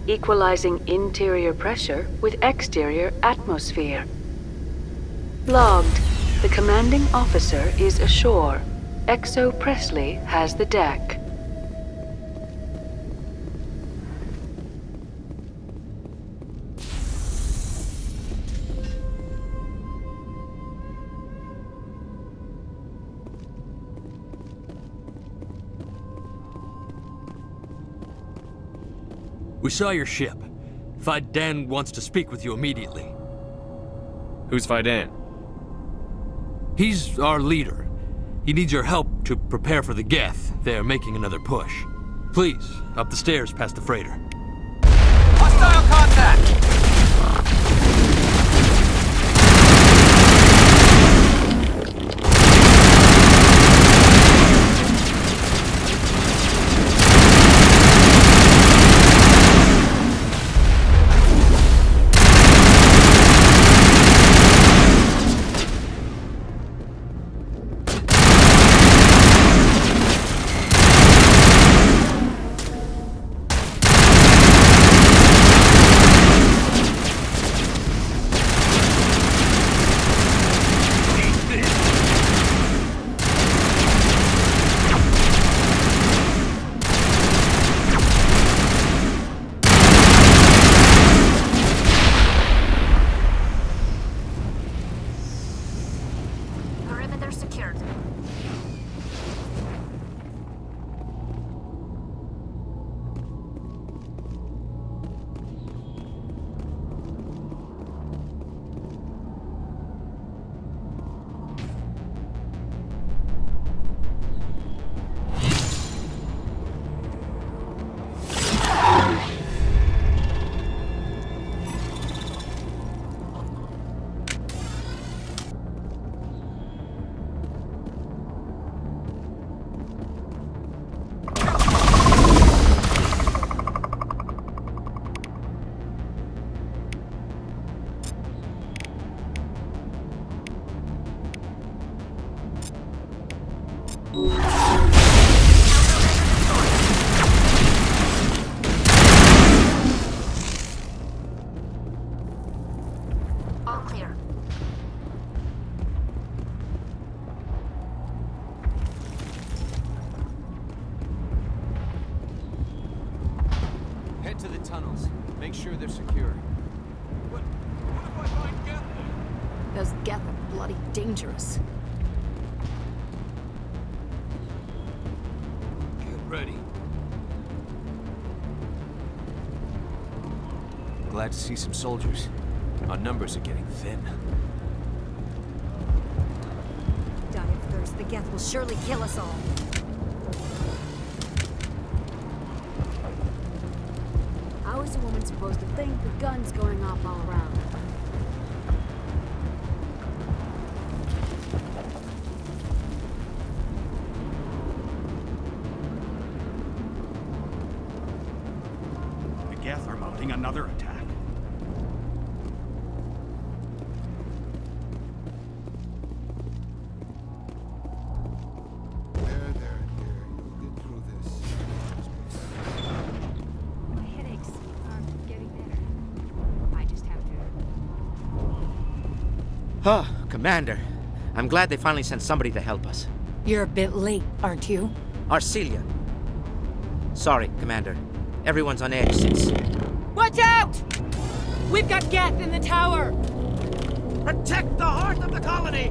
Equalizing interior pressure with exterior atmosphere. Logged. The commanding officer is ashore. Exo Presley has the deck. We saw your ship. Fidan wants to speak with you immediately. Who's Fidan? He's our leader. He needs your help to prepare for the Geth. They're making another push. Please, up the stairs past the freighter. Hostile contact! All clear. Head to the tunnels. Make sure they're secure. What if I find Geth? Those Geth are bloody dangerous. Get ready. Glad to see some soldiers. Our numbers are getting thin. Die of thirst. The Geth will surely kill us all. How is a woman supposed to think with guns going off all around? The Geth are mounting another attack. Oh, Commander. I'm glad they finally sent somebody to help us. You're a bit late, aren't you? Arcelia. Sorry, Commander. Everyone's on edge since... Watch out! We've got Geth in the tower! Protect the heart of the colony!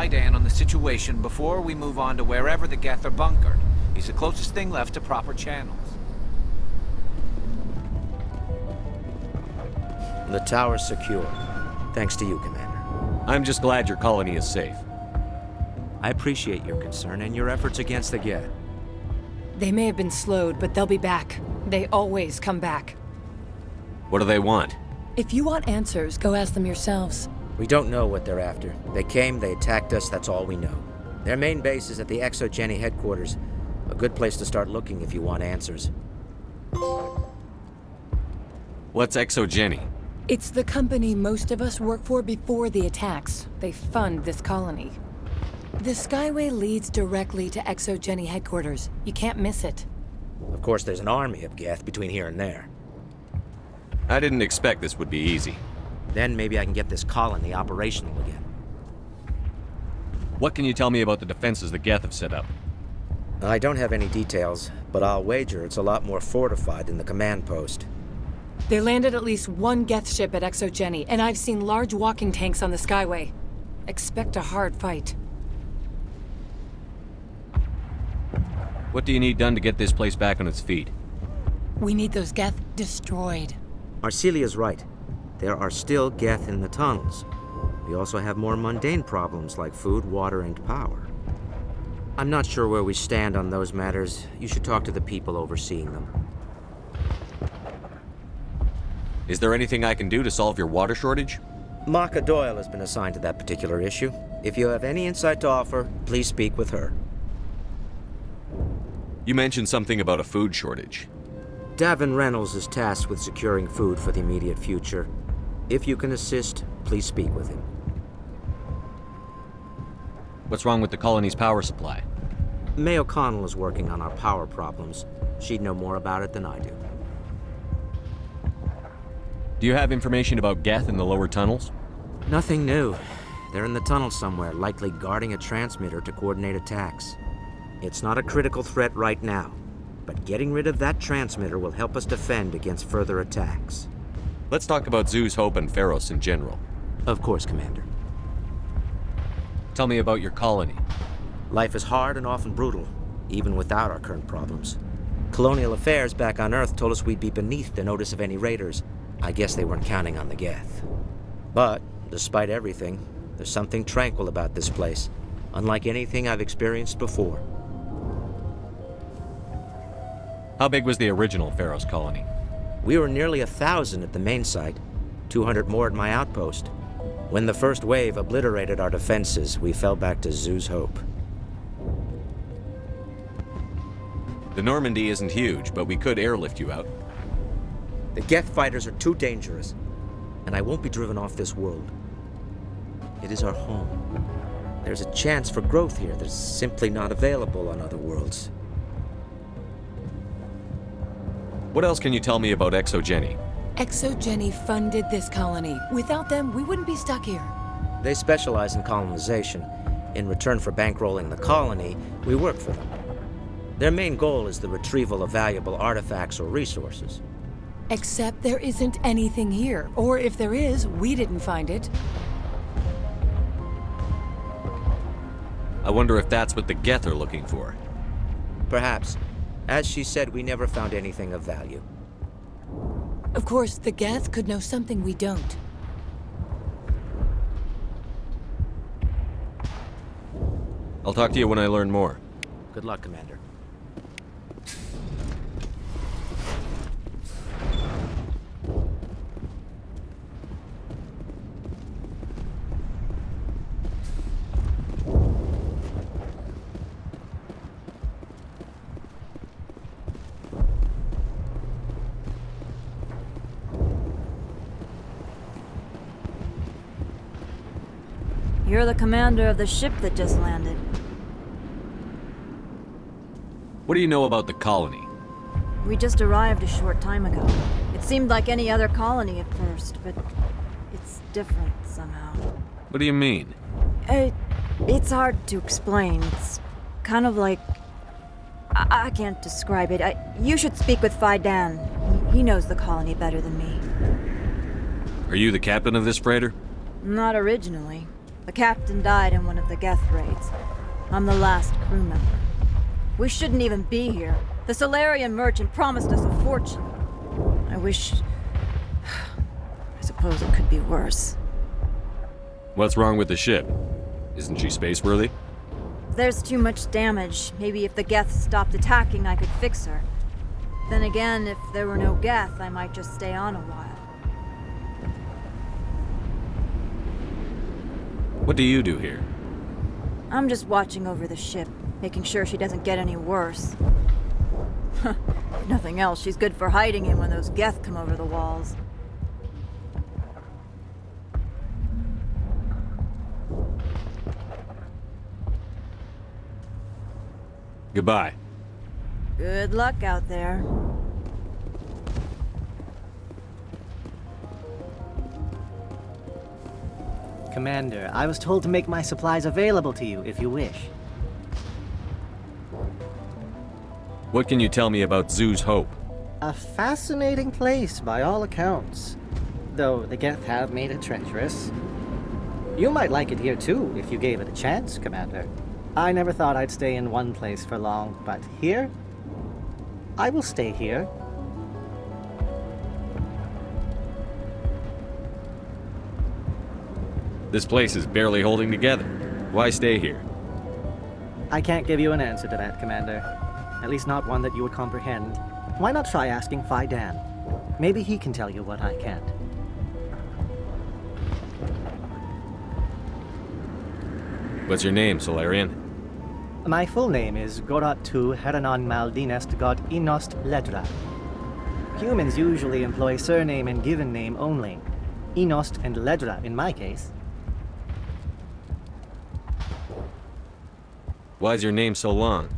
Fidan on the situation before we move on to wherever the Geth are bunkered. He's the closest thing left to proper channels. The tower's secure. Thanks to you, Commander. I'm just glad your colony is safe. I appreciate your concern and your efforts against the Geth. They may have been slowed, but they'll be back. They always come back. What do they want? If you want answers, go ask them yourselves. We don't know what they're after. They came, they attacked us, that's all we know. Their main base is at the ExoGeni headquarters. A good place to start looking if you want answers. What's ExoGeni? It's the company most of us work for before the attacks. They fund this colony. The Skyway leads directly to ExoGeni headquarters. You can't miss it. Of course, there's an army of Geth between here and there. I didn't expect this would be easy. Then maybe I can get this colony operational again. What can you tell me about the defenses the Geth have set up? I don't have any details, but I'll wager it's a lot more fortified than the command post. They landed at least one Geth ship at ExoGeni, and I've seen large walking tanks on the Skyway. Expect a hard fight. What do you need done to get this place back on its feet? We need those Geth destroyed. Arcelia's right. There are still Geth in the tunnels. We also have more mundane problems like food, water, and power. I'm not sure where we stand on those matters. You should talk to the people overseeing them. Is there anything I can do to solve your water shortage? Maka Doyle has been assigned to that particular issue. If you have any insight to offer, please speak with her. You mentioned something about a food shortage. Davin Reynolds is tasked with securing food for the immediate future. If you can assist, please speak with him. What's wrong with the colony's power supply? May O'Connell is working on our power problems. She'd know more about it than I do. Do you have information about Geth in the lower tunnels? Nothing new. They're in the tunnel somewhere, likely guarding a transmitter to coordinate attacks. It's not a critical threat right now, but getting rid of that transmitter will help us defend against further attacks. Let's talk about Zeus, Hope, and Pharos in general. Of course, Commander. Tell me about your colony. Life is hard and often brutal, even without our current problems. Colonial affairs back on Earth told us we'd be beneath the notice of any raiders. I guess they weren't counting on the Geth. But, despite everything, there's something tranquil about this place, unlike anything I've experienced before. How big was the original Pharos colony? We were nearly 1,000 at the main site, 200 more at my outpost. When the first wave obliterated our defenses, we fell back to Zeus Hope. The Normandy isn't huge, but we could airlift you out. The Geth fighters are too dangerous, and I won't be driven off this world. It is our home. There's a chance for growth here that's simply not available on other worlds. What else can you tell me about ExoGeni? ExoGeni funded this colony. Without them, we wouldn't be stuck here. They specialize in colonization. In return for bankrolling the colony, we work for them. Their main goal is the retrieval of valuable artifacts or resources. Except there isn't anything here. Or if there is, we didn't find it. I wonder if that's what the Geth are looking for. Perhaps. As she said, we never found anything of value. Of course, the Geth could know something we don't. I'll talk to you when I learn more. Good luck, Commander. You're the commander of the ship that just landed. What do you know about the colony? We just arrived a short time ago. It seemed like any other colony at first, but it's different somehow. What do you mean? It's hard to explain. It's kind of like... I can't describe it. You should speak with Fidan. He knows the colony better than me. Are you the captain of this freighter? Not originally. The captain died in one of the Geth raids. I'm the last crew member. We shouldn't even be here. The Solarian merchant promised us a fortune. I suppose it could be worse. What's wrong with the ship? Isn't she spaceworthy? There's too much damage. Maybe if the Geth stopped attacking, I could fix her. Then again, if there were no Geth, I might just stay on a while. What do you do here? I'm just watching over the ship, making sure she doesn't get any worse. If nothing else, she's good for hiding in when those Geth come over the walls. Goodbye. Good luck out there. Commander, I was told to make my supplies available to you if you wish. What can you tell me about Zoo's Hope? A fascinating place by all accounts. Though the Geth have made it treacherous. You might like it here too, if you gave it a chance, Commander. I never thought I'd stay in one place for long, but here? I will stay here. This place is barely holding together. Why stay here? I can't give you an answer to that, Commander. At least not one that you would comprehend. Why not try asking Phi Dan? Maybe he can tell you what I can't. What's your name, Solarian? My full name is Gorat-tu Heranon Maldinest God Inost Ledra. Humans usually employ surname and given name only. Inost and Ledra in my case. Why's your name so long?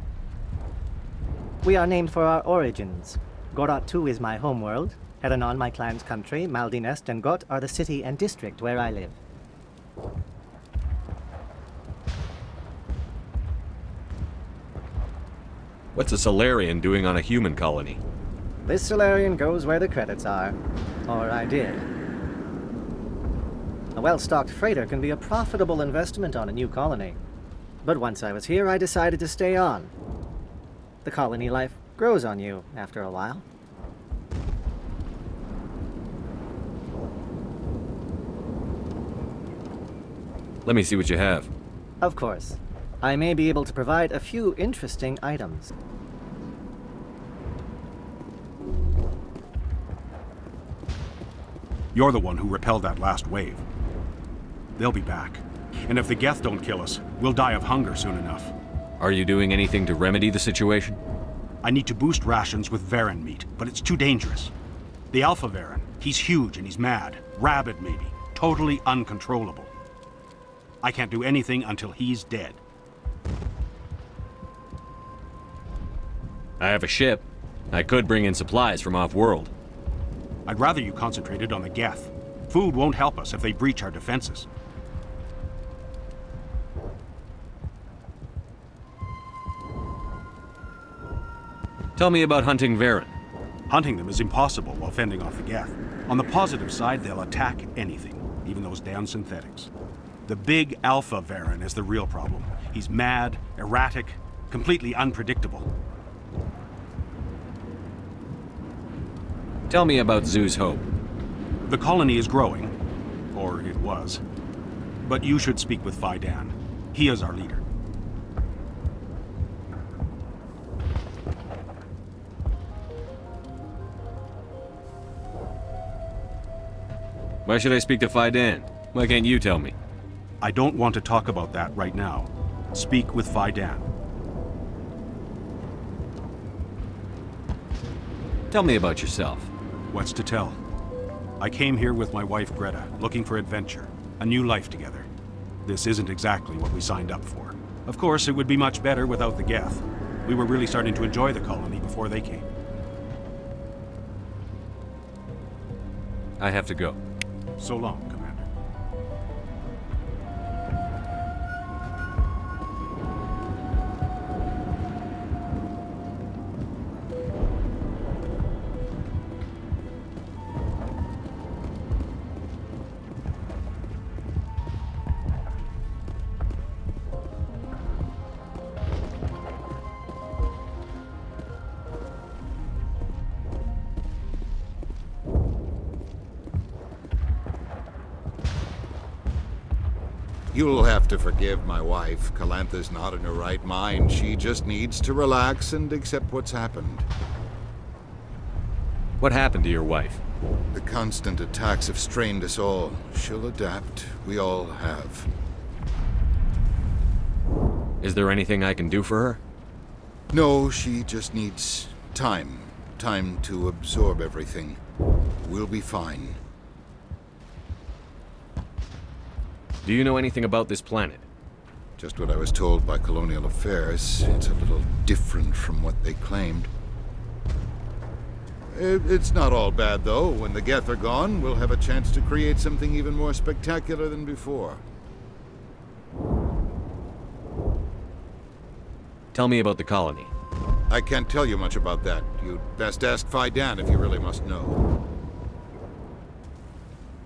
We are named for our origins. Gorat-tu is my homeworld, Heranon my clan's country, Maldinest and Got are the city and district where I live. What's a Solarian doing on a human colony? This Solarian goes where the credits are. Or I did. A well-stocked freighter can be a profitable investment on a new colony. But once I was here, I decided to stay on. The colony life grows on you after a while. Let me see what you have. Of course. I may be able to provide a few interesting items. You're the one who repelled that last wave. They'll be back. And if the Geth don't kill us, we'll die of hunger soon enough. Are you doing anything to remedy the situation? I need to boost rations with Varen meat, but it's too dangerous. The Alpha Varen, he's huge and he's mad. Rabid, maybe. Totally uncontrollable. I can't do anything until he's dead. I have a ship. I could bring in supplies from off-world. I'd rather you concentrated on the Geth. Food won't help us if they breach our defenses. Tell me about hunting Varen. Hunting them is impossible while fending off the Geth. On the positive side, they'll attack anything, even those damn synthetics. The big Alpha Varen is the real problem. He's mad, erratic, completely unpredictable. Tell me about Zoo's Hope. The colony is growing, or it was. But you should speak with Phi Dan. He is our leader. Why should I speak to Phi Dan? Why can't you tell me? I don't want to talk about that right now. Speak with Phi Dan. Tell me about yourself. What's to tell? I came here with my wife Greta, looking for adventure, a new life together. This isn't exactly what we signed up for. Of course, it would be much better without the Geth. We were really starting to enjoy the colony before they came. I have to go. So long, Commander. You'll have to forgive my wife. Calantha's not in her right mind. She just needs to relax and accept what's happened. What happened to your wife? The constant attacks have strained us all. She'll adapt. We all have. Is there anything I can do for her? No, she just needs time. Time to absorb everything. We'll be fine. Do you know anything about this planet? Just what I was told by Colonial Affairs. It's a little different from what they claimed. It's not all bad, though. When the Geth are gone, we'll have a chance to create something even more spectacular than before. Tell me about the colony. I can't tell you much about that. You'd best ask Faidan if you really must know.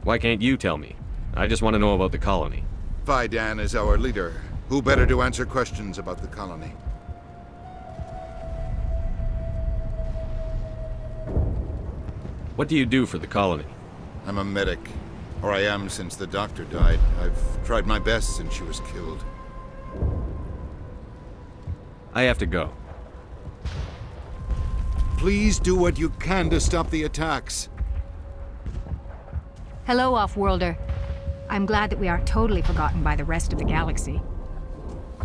Why can't you tell me? I just want to know about the colony. Faidan is our leader. Who better to answer questions about the colony? What do you do for the colony? I'm a medic. Or I am since the doctor died. I've tried my best since she was killed. I have to go. Please do what you can to stop the attacks. Hello, Off-Worlder. I'm glad that we aren't totally forgotten by the rest of the galaxy.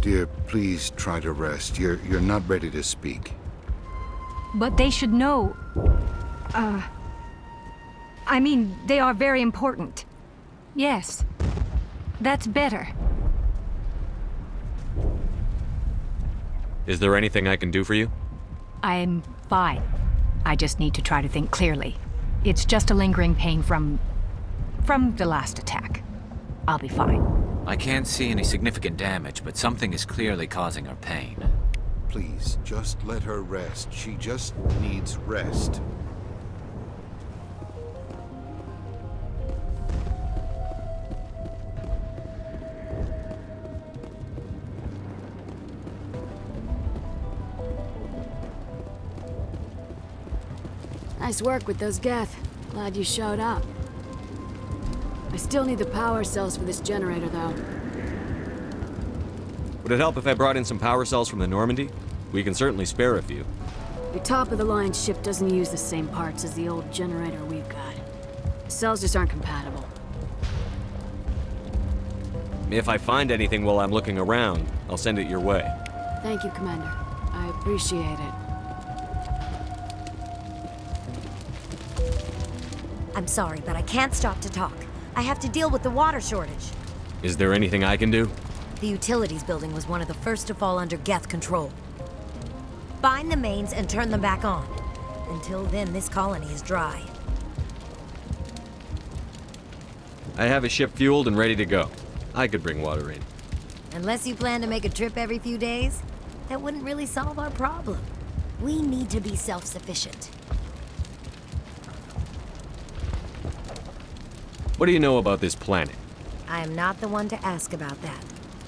Dear, please try to rest. You're not ready to speak. But they should know... I mean, they are very important. Yes. That's better. Is there anything I can do for you? I'm fine. I just need to try to think clearly. It's just a lingering pain from the last attack. I'll be fine. I can't see any significant damage, but something is clearly causing her pain. Please, just let her rest. She just needs rest. Nice work with those Geth. Glad you showed up. I still need the power cells for this generator, though. Would it help if I brought in some power cells from the Normandy? We can certainly spare a few. Your top-of-the-line ship doesn't use the same parts as the old generator we've got. The cells just aren't compatible. If I find anything while I'm looking around, I'll send it your way. Thank you, Commander. I appreciate it. I'm sorry, but I can't stop to talk. I have to deal with the water shortage. Is there anything I can do? The utilities building was one of the first to fall under Geth control. Find the mains and turn them back on. Until then, this colony is dry. I have a ship fueled and ready to go. I could bring water in. Unless you plan to make a trip every few days, that wouldn't really solve our problem. We need to be self-sufficient. What do you know about this planet? I am not the one to ask about that.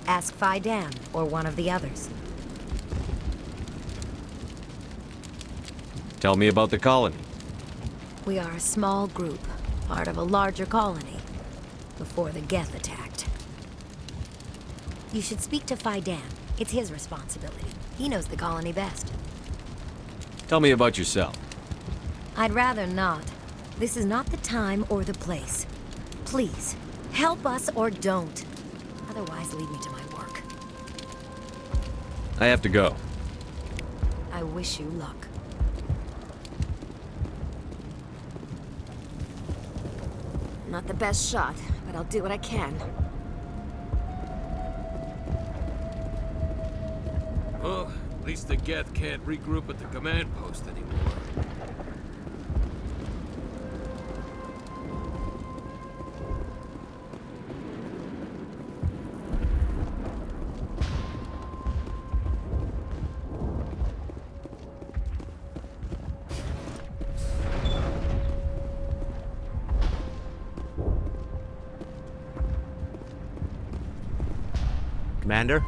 Ask Faidan or one of the others. Tell me about the colony. We are a small group, part of a larger colony, before the Geth attacked. You should speak to Faidan. It's his responsibility. He knows the colony best. Tell me about yourself. I'd rather not. This is not the time or the place. Please, help us or don't. Otherwise, leave me to my work. I have to go. I wish you luck. Not the best shot, but I'll do what I can. Well, at least the Geth can't regroup at the command post anymore. Commander,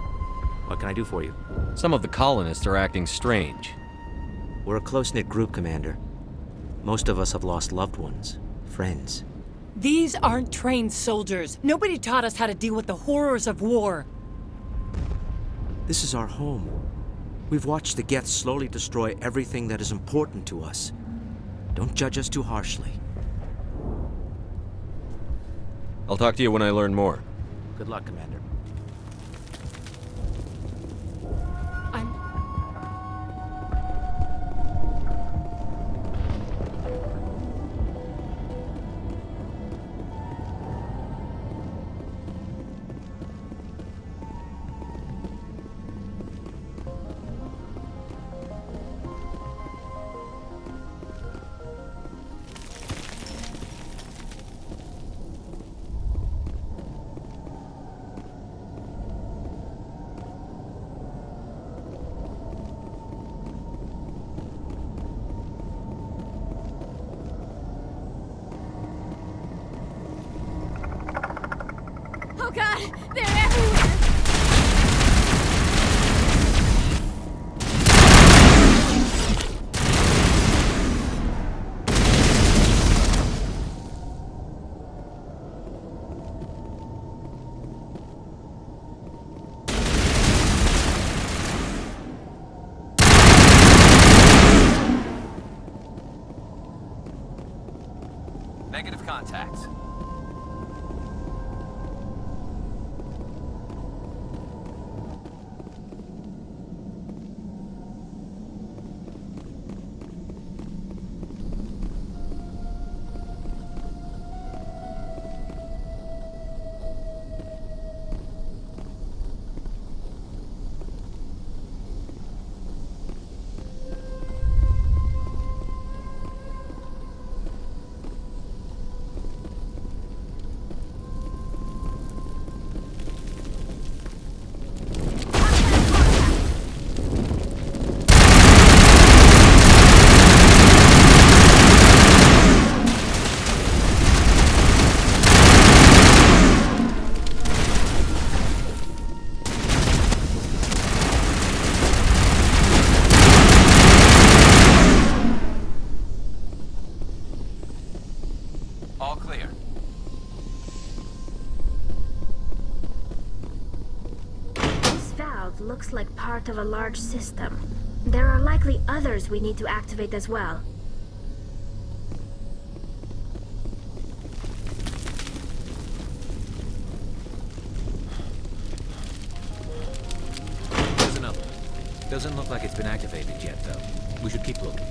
what can I do for you? Some of the colonists are acting strange. We're a close-knit group, Commander. Most of us have lost loved ones, friends. These aren't trained soldiers. Nobody taught us how to deal with the horrors of war. This is our home. We've watched the Geth slowly destroy everything that is important to us. Don't judge us too harshly. I'll talk to you when I learn more. Good luck, Commander. Oh god, they're everywhere! Negative contact. All clear. This valve looks like part of a large system. There are likely others we need to activate as well. There's another one. Doesn't look like it's been activated yet, though. We should keep looking.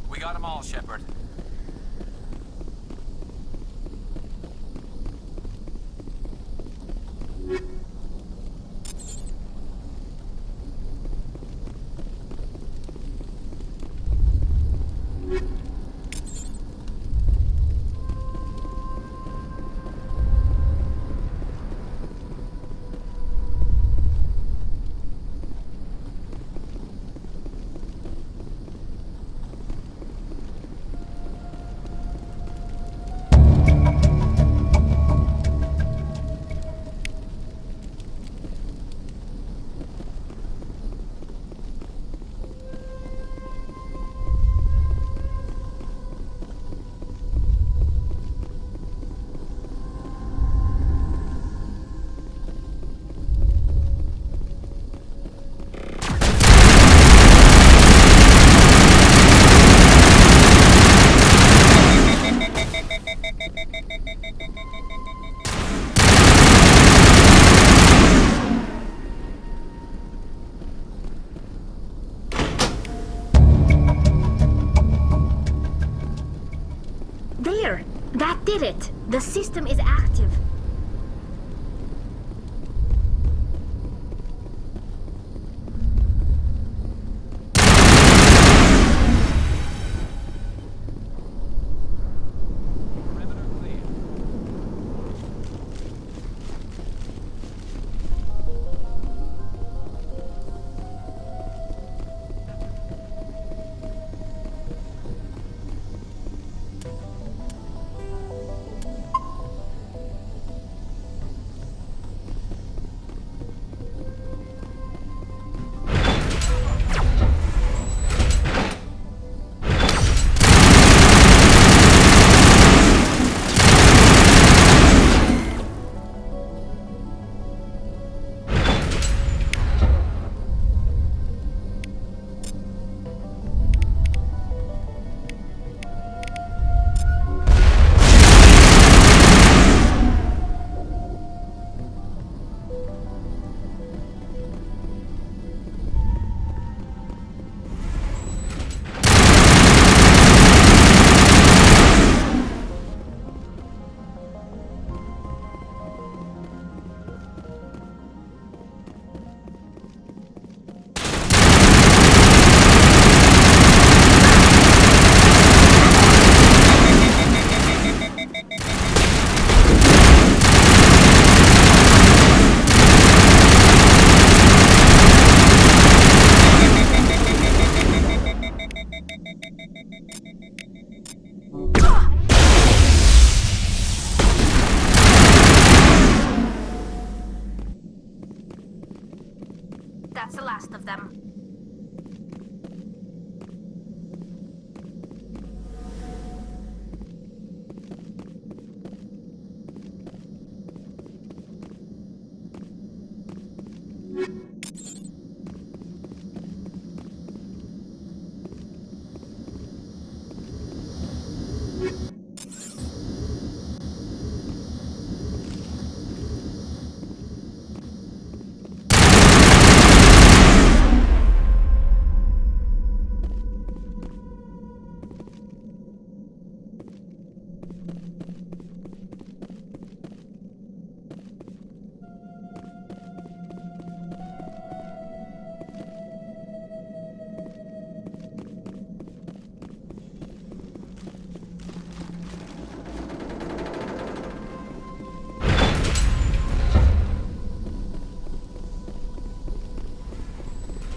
We got them all, Sheppard. did it! The system is active. That's the last of them.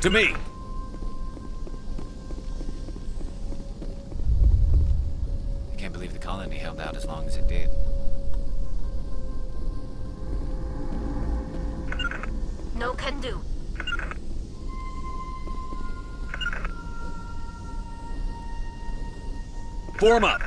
To me! I can't believe the colony held out as long as it did. No can do. Form up!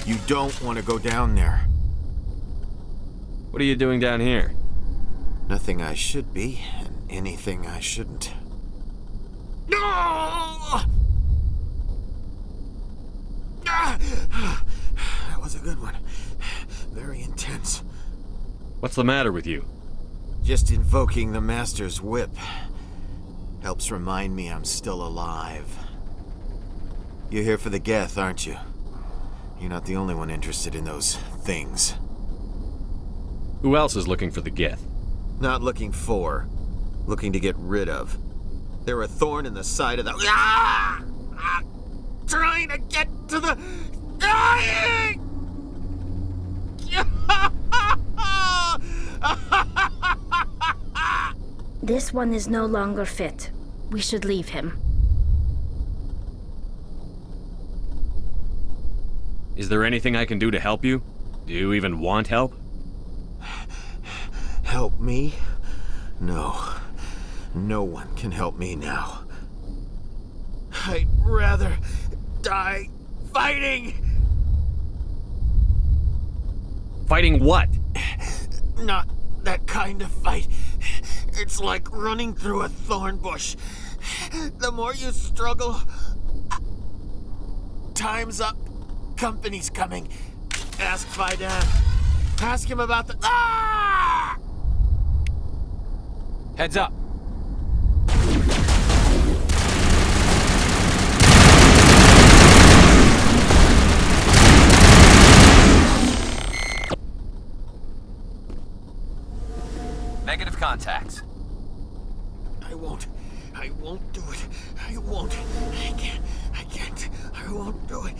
You don't want to go down there. What are you doing down here? Nothing I should be, and anything I shouldn't. No! That was a good one. Very intense. What's the matter with you? Just invoking the Master's whip helps remind me I'm still alive. You're here for the Geth, aren't you? You're not the only one interested in those things. Who else is looking for the Geth? Not looking for. Looking to get rid of. They're a thorn in the side of the... Ah! Ah! Trying to get to the... Dying! This one is no longer fit. We should leave him. Is there anything I can do to help you? Do you even want help? Help me? No. No one can help me now. I'd rather die fighting! Fighting what? Not that kind of fight. It's like running through a thorn bush. The more you struggle... Time's up. Company's coming. Ask Faidan. Ask him about the... Ah! Heads up. Negative contacts. I won't do it. I won't. I can't. I won't do it.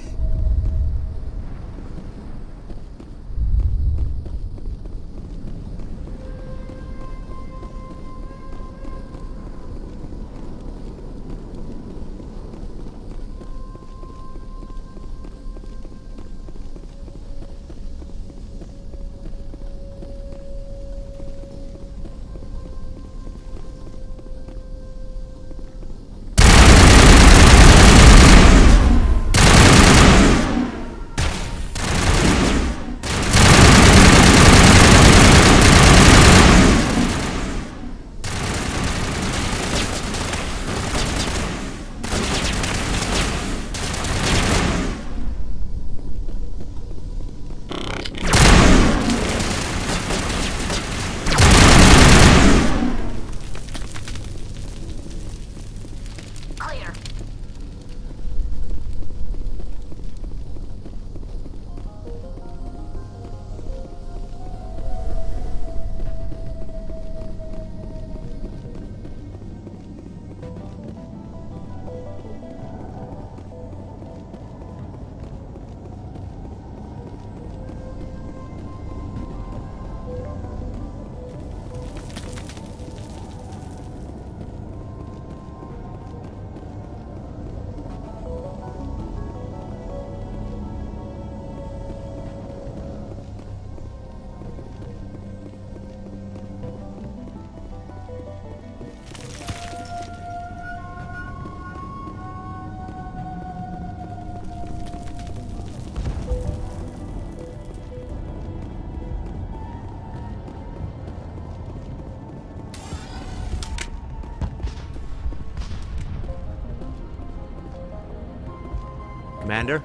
Commander,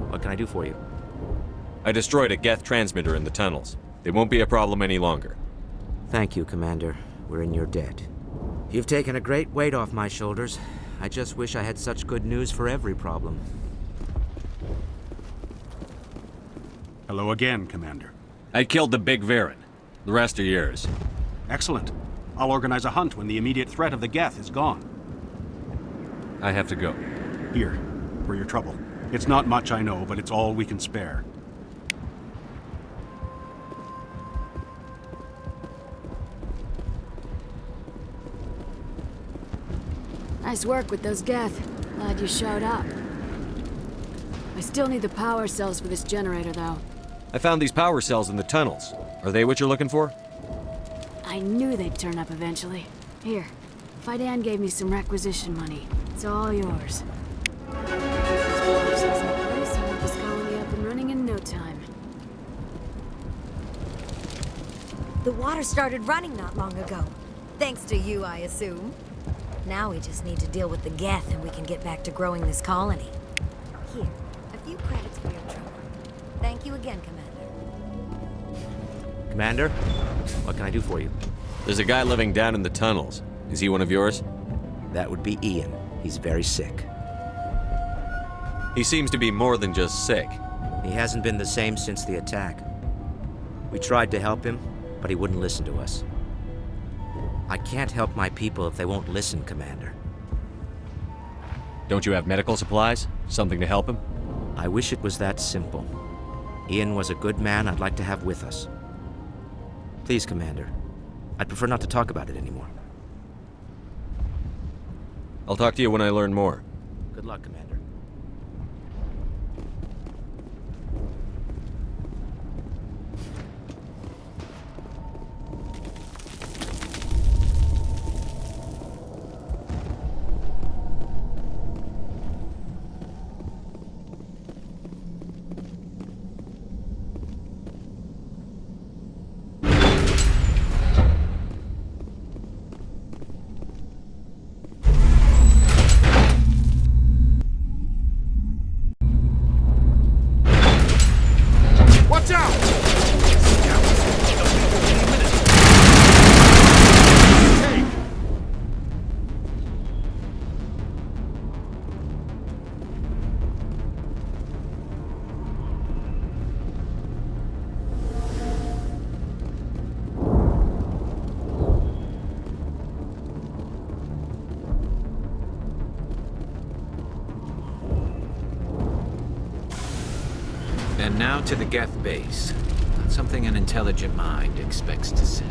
what can I do for you? I destroyed a Geth transmitter in the tunnels. It won't be a problem any longer. Thank you, Commander. We're in your debt. You've taken a great weight off my shoulders. I just wish I had such good news for every problem. Hello again, Commander. I killed the big Varen. The rest are yours. Excellent. I'll organize a hunt when the immediate threat of the Geth is gone. I have to go. Here, for your trouble. It's not much, I know, but it's all we can spare. Nice work with those Geth. Glad you showed up. I still need the power cells for this generator, though. I found these power cells in the tunnels. Are they what you're looking for? I knew they'd turn up eventually. Here, Faidan gave me some requisition money. It's all yours. This colony up and running in no time. The water started running not long ago. Thanks to you, I assume. Now we just need to deal with the Geth and we can get back to growing this colony. Here, a few credits for your trouble. Thank you again, Commander. Commander, what can I do for you? There's a guy living down in the tunnels. Is he one of yours? That would be Ian. He's very sick. He seems to be more than just sick. He hasn't been the same since the attack. We tried to help him, but he wouldn't listen to us. I can't help my people if they won't listen, Commander. Don't you have medical supplies? Something to help him? I wish it was that simple. Ian was a good man I'd like to have with us. Please, Commander. I'd prefer not to talk about it anymore. I'll talk to you when I learn more. Good luck, Commander. now to the Geth base. Not something an intelligent mind expects to say.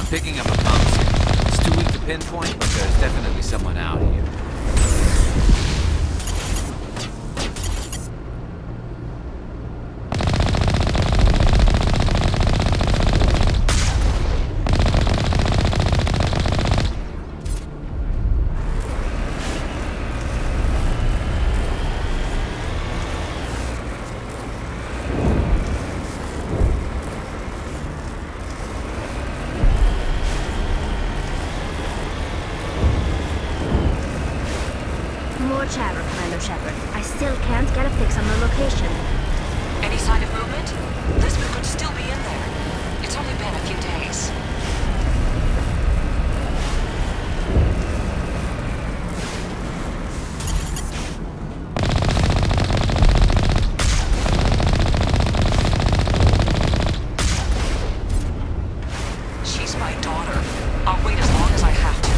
Picking up a pump signal. It's too weak to pinpoint, but there's definitely someone out here. More chatter, Commander Sheppard. I still can't get a fix on the location. Any sign of movement? Lisbon could still be in there. It's only been a few days. She's my daughter. I'll wait as long as I have to.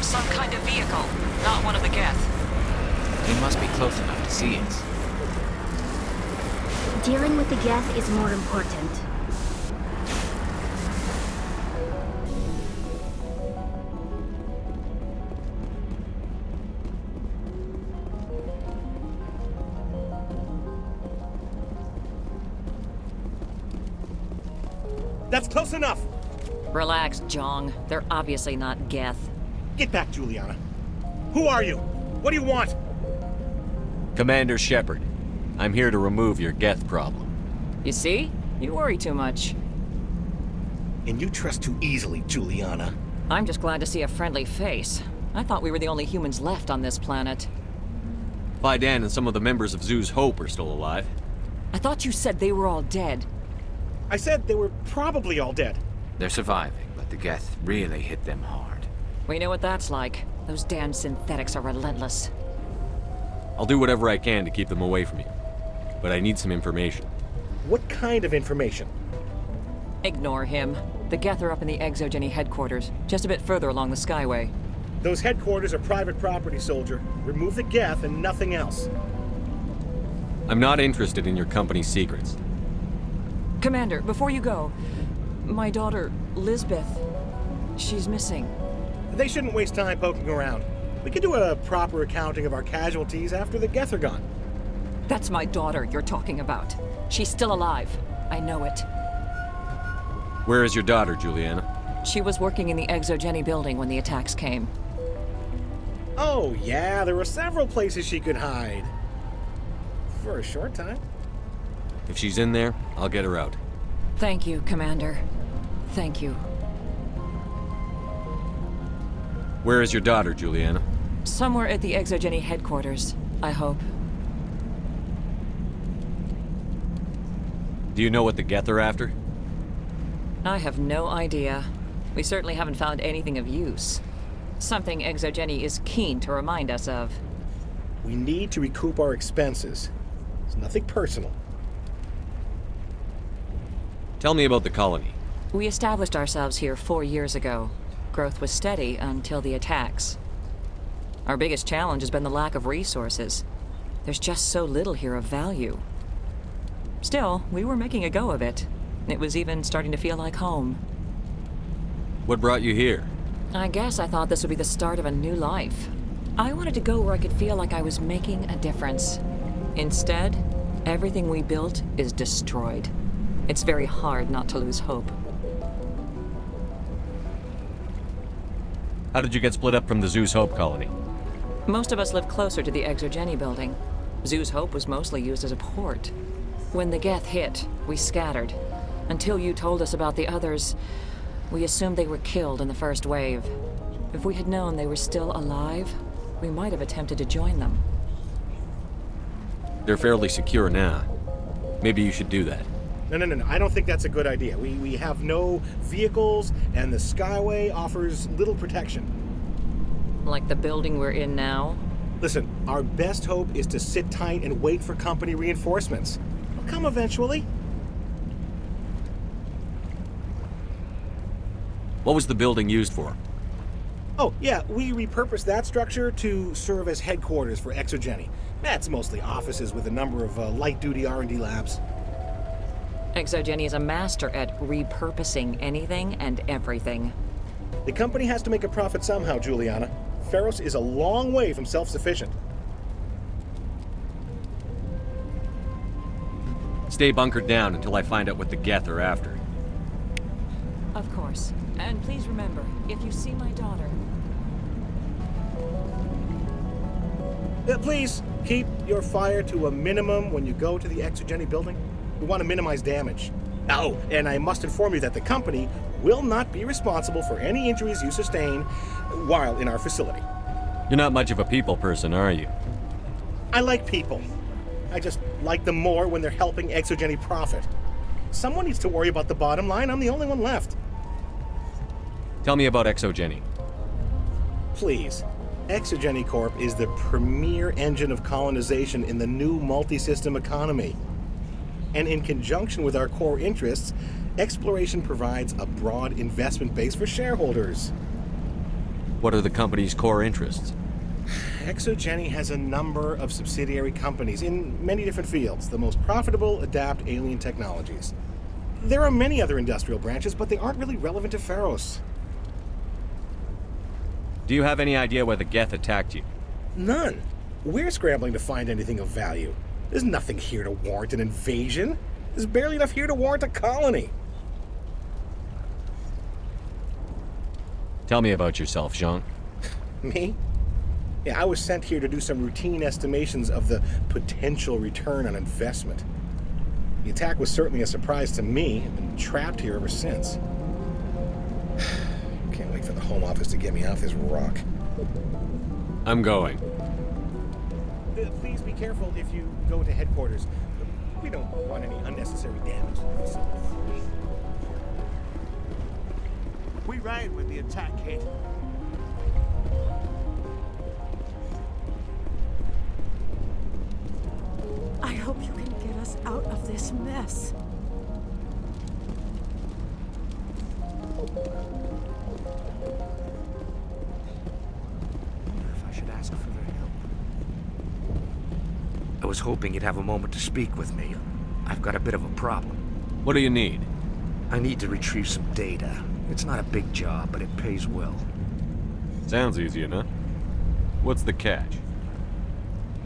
Some kind of vehicle, not one of the Geth. He must be close enough to see us. Dealing with the Geth is more important. That's close enough! Relax, Jong. They're obviously not Geth. Get back, Juliana. Who are you? What do you want? Commander Sheppard. I'm here to remove your Geth problem. You see? You worry too much. And you trust too easily, Juliana. I'm just glad to see a friendly face. I thought we were the only humans left on this planet. Fidan and some of the members of Zoo's Hope are still alive. I thought you said they were all dead. I said they were probably all dead. They're surviving, but the Geth really hit them hard. We know what that's like. Those damn synthetics are relentless. I'll do whatever I can to keep them away from you. But I need some information. What kind of information? Ignore him. The Geth are up in the Exogeny headquarters, just a bit further along the Skyway. Those headquarters are private property, soldier. Remove the Geth and nothing else. I'm not interested in your company's secrets. Commander, before you go, my daughter, Lisbeth, she's missing. They shouldn't waste time poking around. We can do a proper accounting of our casualties after the Geth are gone. That's my daughter you're talking about. She's still alive. I know it. Where is your daughter, Juliana? She was working in the Exogeny building when the attacks came. Oh, yeah, there were several places she could hide. For a short time. If she's in there, I'll get her out. Thank you, Commander. Thank you. Where is your daughter, Juliana? Somewhere at the Exogeny headquarters, I hope. Do you know what the Geth are after? I have no idea. We certainly haven't found anything of use. Something Exogeny is keen to remind us of. We need to recoup our expenses. It's nothing personal. Tell me about the colony. We established ourselves here 4 years ago. Growth was steady until the attacks. Our biggest challenge has been the lack of resources. There's just so little here of value. Still, we were making a go of it. It was even starting to feel like home. What brought you here? I guess I thought this would be the start of a new life. I wanted to go where I could feel like I was making a difference. Instead, everything we built is destroyed. It's very hard not to lose hope. How did you get split up from the Zeus Hope colony? Most of us lived closer to the Exogeny building. Zeus Hope was mostly used as a port. When the Geth hit, we scattered. Until you told us about the others, we assumed they were killed in the first wave. If we had known they were still alive, we might have attempted to join them. They're fairly secure now. Maybe you should do that. No. I don't think that's a good idea. We have no vehicles, and the Skyway offers little protection. Like the building we're in now? Listen, our best hope is to sit tight and wait for company reinforcements. They'll come eventually. What was the building used for? Oh, yeah, we repurposed that structure to serve as headquarters for Exogeny. That's mostly offices with a number of light-duty R&D labs. Exogeny is a master at repurposing anything and everything. The company has to make a profit somehow, Juliana. Feros is a long way from self-sufficient. Stay bunkered down until I find out what the Geth are after. Of course. And please remember, if you see my daughter... Please, keep your fire to a minimum when you go to the Exogeny building. We want to minimize damage. Oh, and I must inform you that the company will not be responsible for any injuries you sustain while in our facility. You're not much of a people person, are you? I like people. I just like them more when they're helping Exogeny profit. Someone needs to worry about the bottom line. I'm the only one left. Tell me about Exogeny. Please. Exogeny Corp is the premier engine of colonization in the new multi-system economy. And in conjunction with our core interests, exploration provides a broad investment base for shareholders. What are the company's core interests? Exogeny has a number of subsidiary companies in many different fields. The most profitable adapt alien technologies. There are many other industrial branches, but they aren't really relevant to Feros. Do you have any idea why the Geth attacked you? None. We're scrambling to find anything of value. There's nothing here to warrant an invasion. There's barely enough here to warrant a colony. Tell me about yourself, Jean. Me? Yeah, I was sent here to do some routine estimations of the potential return on investment. The attack was certainly a surprise to me. I've been trapped here ever since. Can't wait for the Home Office to get me off this rock. I'm going. Please be careful if you go to headquarters. We don't want any unnecessary damage to the facility. We ran with the attack hit. I hope you can get us out of this mess. If I should ask for their help. I was hoping you'd have a moment to speak with me. I've got a bit of a problem. What do you need? I need to retrieve some data. It's not a big job, but it pays well. Sounds easy enough. What's the catch?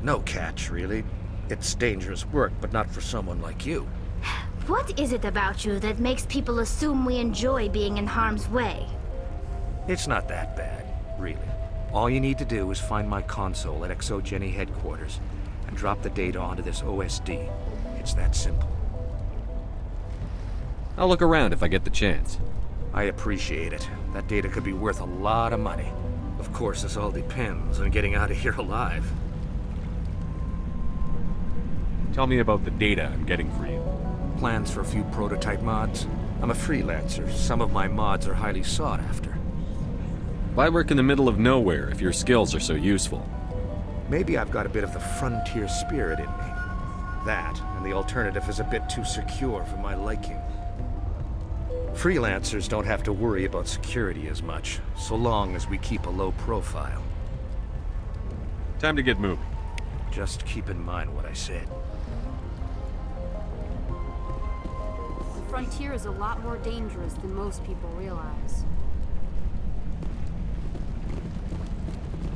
No catch, really. It's dangerous work, but not for someone like you. What is it about you that makes people assume we enjoy being in harm's way? It's not that bad, really. All you need to do is find my console at Exogeny headquarters and drop the data onto this OSD. It's that simple. I'll look around if I get the chance. I appreciate it. That data could be worth a lot of money. Of course, this all depends on getting out of here alive. Tell me about the data I'm getting for you. Plans for a few prototype mods? I'm a freelancer. Some of my mods are highly sought after. Why work in the middle of nowhere if your skills are so useful? Maybe I've got a bit of the frontier spirit in me. That, and the alternative is a bit too secure for my liking. Freelancers don't have to worry about security as much, so long as we keep a low profile. Time to get moving. Just keep in mind what I said. The frontier is a lot more dangerous than most people realize.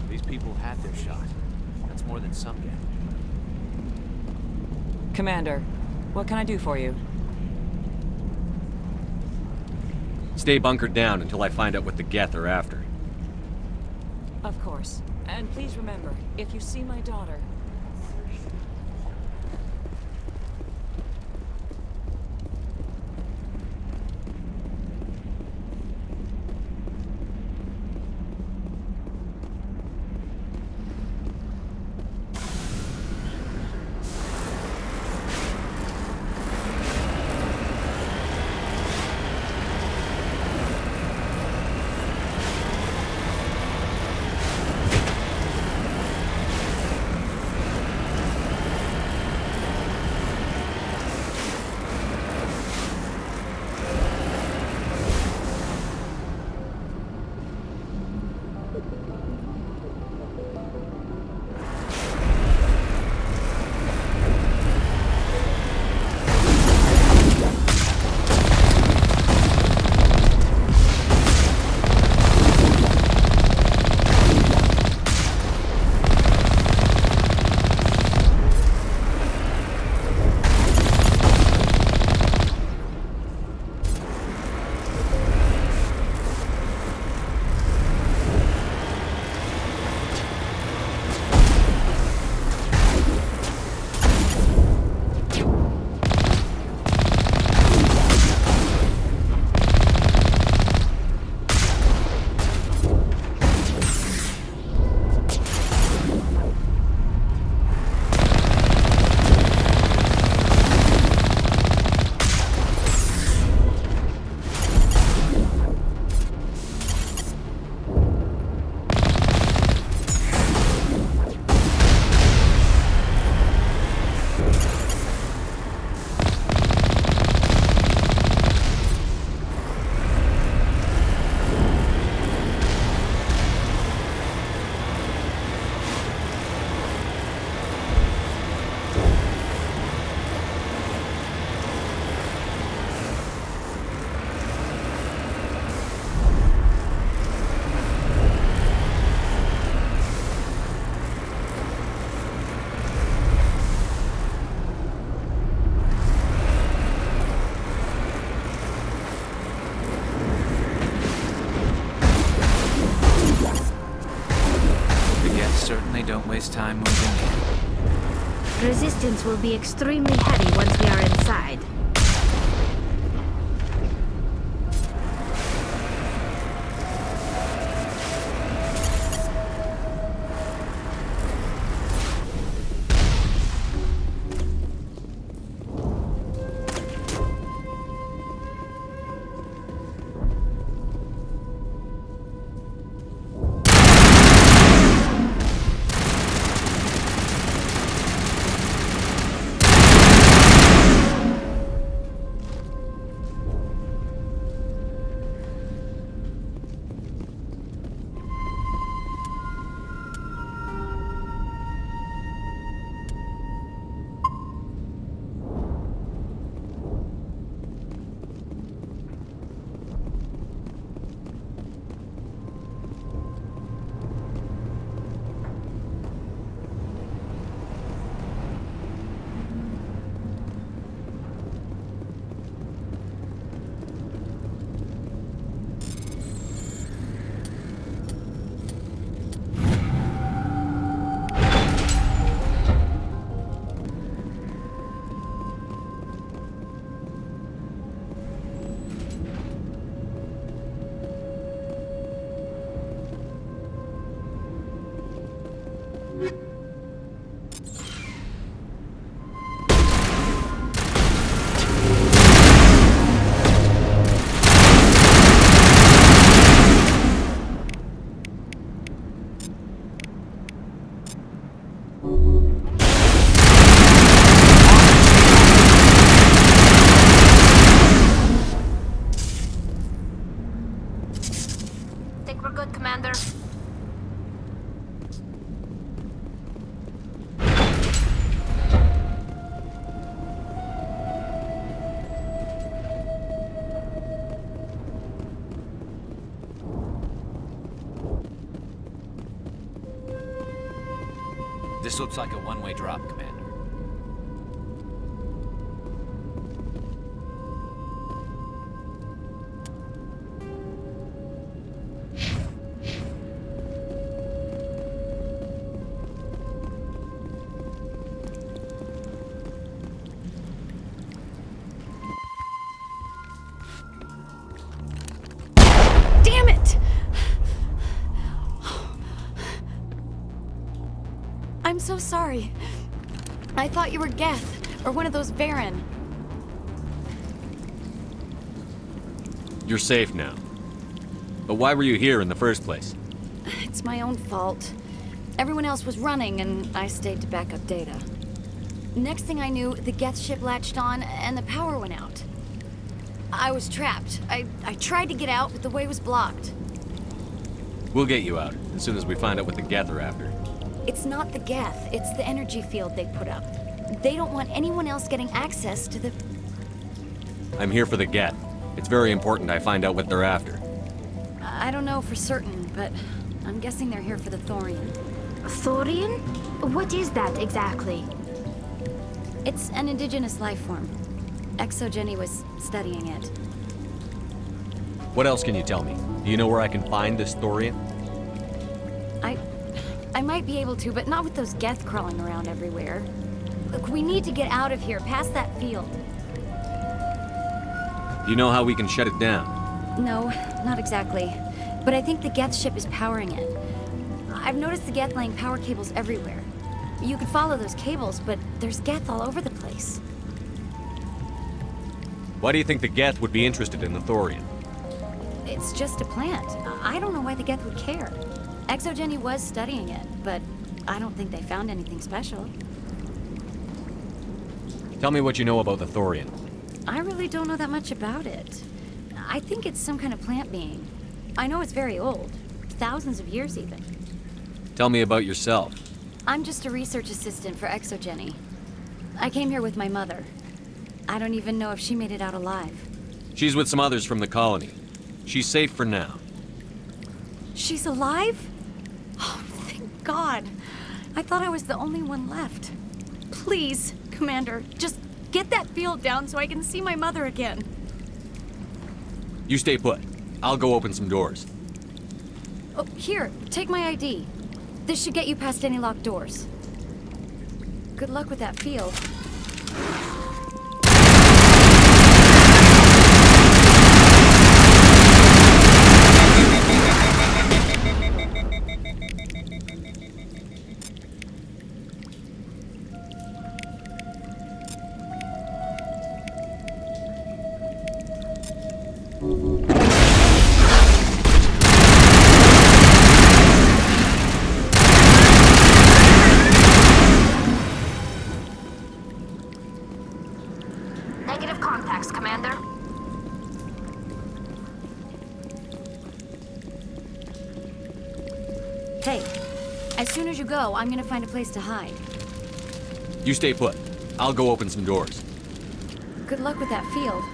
These people had their shot. That's more than some get. Commander, what can I do for you? Stay bunkered down until I find out what the Geth are after. Of course. And please remember, if you see my daughter... Don't waste time moving in. Resistance will be extremely heavy once we are inside. think we're good, Commander. This looks like a one-way drop, Commander. Damn it! I'm so sorry. I thought you were Geth, or one of those Varen. You're safe now. But why were you here in the first place? It's my own fault. Everyone else was running, and I stayed to back up data. Next thing I knew, the Geth ship latched on, and the power went out. I was trapped. I tried to get out, but the way was blocked. We'll get you out, as soon as we find out what the Geth are after. It's not the Geth, it's the energy field they put up. They don't want anyone else getting access to the... I'm here for the Geth. It's very important I find out what they're after. I don't know for certain, but I'm guessing they're here for the Thorian. Thorian? What is that exactly? It's an indigenous life form. Exogeny was studying it. What else can you tell me? Do you know where I can find this Thorian? I might be able to, but not with those Geth crawling around everywhere. Look, we need to get out of here, past that field. Do you know how we can shut it down? No, not exactly. But I think the Geth ship is powering it. I've noticed the Geth laying power cables everywhere. You could follow those cables, but there's Geth all over the place. Why do you think the Geth would be interested in the Thorian? It's just a plant. I don't know why the Geth would care. Exogeny was studying it, but I don't think they found anything special. Tell me what you know about the Thorian. I really don't know that much about it. I think it's some kind of plant being. I know it's very old. Thousands of years, even. Tell me about yourself. I'm just a research assistant for Exogeny. I came here with my mother. I don't even know if she made it out alive. She's with some others from the colony. She's safe for now. She's alive? Oh, thank God. I thought I was the only one left. Please, Commander, just get that field down so I can see my mother again. You stay put. I'll go open some doors. Oh, here, take my ID. This should get you past any locked doors. Good luck with that field. Negative contacts, Commander. Hey, as soon as you go, I'm gonna find a place to hide. You stay put. I'll go open some doors. Good luck with that field.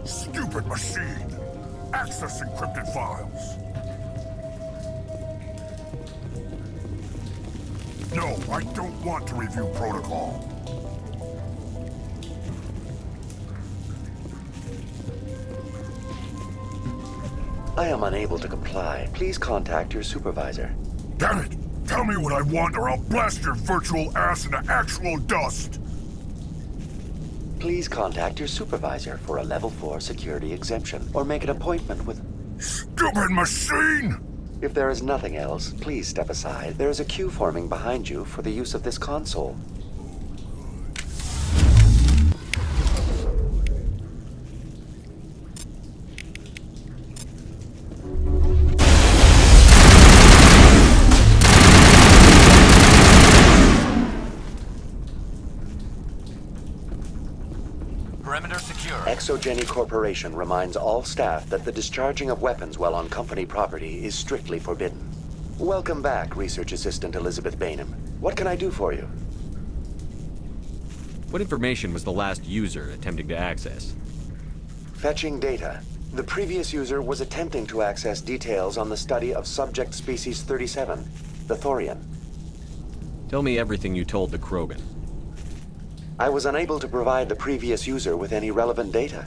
Stupid machine! Access encrypted files. No, I don't want to review protocol. I am unable to comply. Please contact your supervisor. Damn it! Tell me what I want or I'll blast your virtual ass into actual dust! Please contact your supervisor for a Level 4 security exemption, or make an appointment with... Stupid machine! If there is nothing else, please step aside. There is a queue forming behind you for the use of this console. Perimeter secure. Exogeny Corporation reminds all staff that the discharging of weapons while on company property is strictly forbidden. Welcome back, Research Assistant Elizabeth Bainham. What can I do for you? What information was the last user attempting to access? Fetching data. The previous user was attempting to access details on the study of subject species 37, the Thorian. Tell me everything you told the Krogan. I was unable to provide the previous user with any relevant data.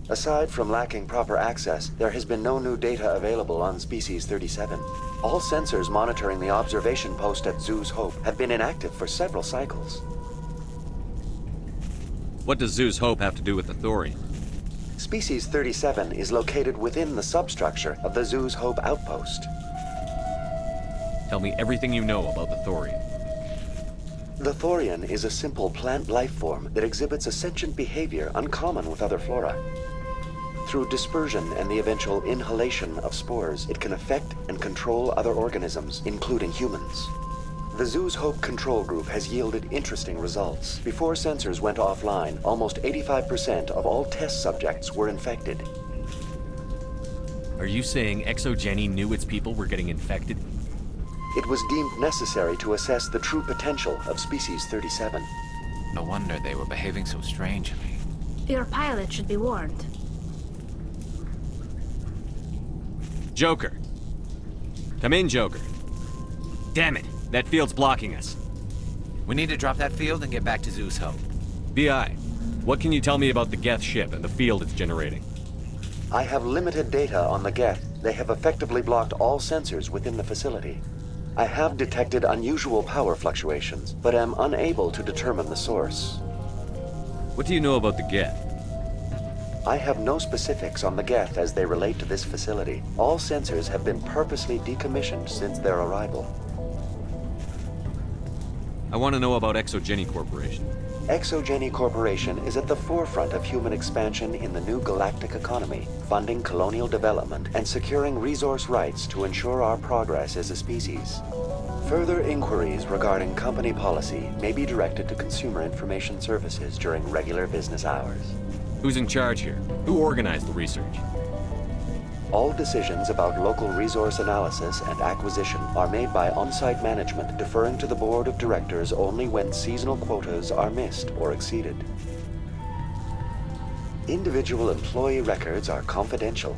Aside from lacking proper access, there has been no new data available on Species 37. All sensors monitoring the observation post at Zeus Hope have been inactive for several cycles. What does Zeus Hope have to do with the Thorian? Species 37 is located within the substructure of the Zeus Hope outpost. Tell me everything you know about the Thorian. The Thorian is a simple plant life form that exhibits a sentient behavior uncommon with other flora. Through dispersion and the eventual inhalation of spores, it can affect and control other organisms, including humans. The Zeus Hope control group has yielded interesting results. Before sensors went offline, almost 85% of all test subjects were infected. Are you saying Exogeny knew its people were getting infected? It was deemed necessary to assess the true potential of Species 37. No wonder they were behaving so strangely. Your pilot should be warned. Joker. Come in, Joker. Damn it, that field's blocking us. We need to drop that field and get back to Zeus Hope. BI, what can you tell me about the Geth ship and the field it's generating? I have limited data on the Geth. They have effectively blocked all sensors within the facility. I have detected unusual power fluctuations, but am unable to determine the source. What do you know about the Geth? I have no specifics on the Geth as they relate to this facility. All sensors have been purposely decommissioned since their arrival. I want to know about Exogeny Corporation. Exogeny Corporation is at the forefront of human expansion in the new galactic economy, funding colonial development and securing resource rights to ensure our progress as a species. Further inquiries regarding company policy may be directed to Consumer Information Services during regular business hours. Who's in charge here? Who organized the research? All decisions about local resource analysis and acquisition are made by on-site management, deferring to the board of directors only when seasonal quotas are missed or exceeded. Individual employee records are confidential.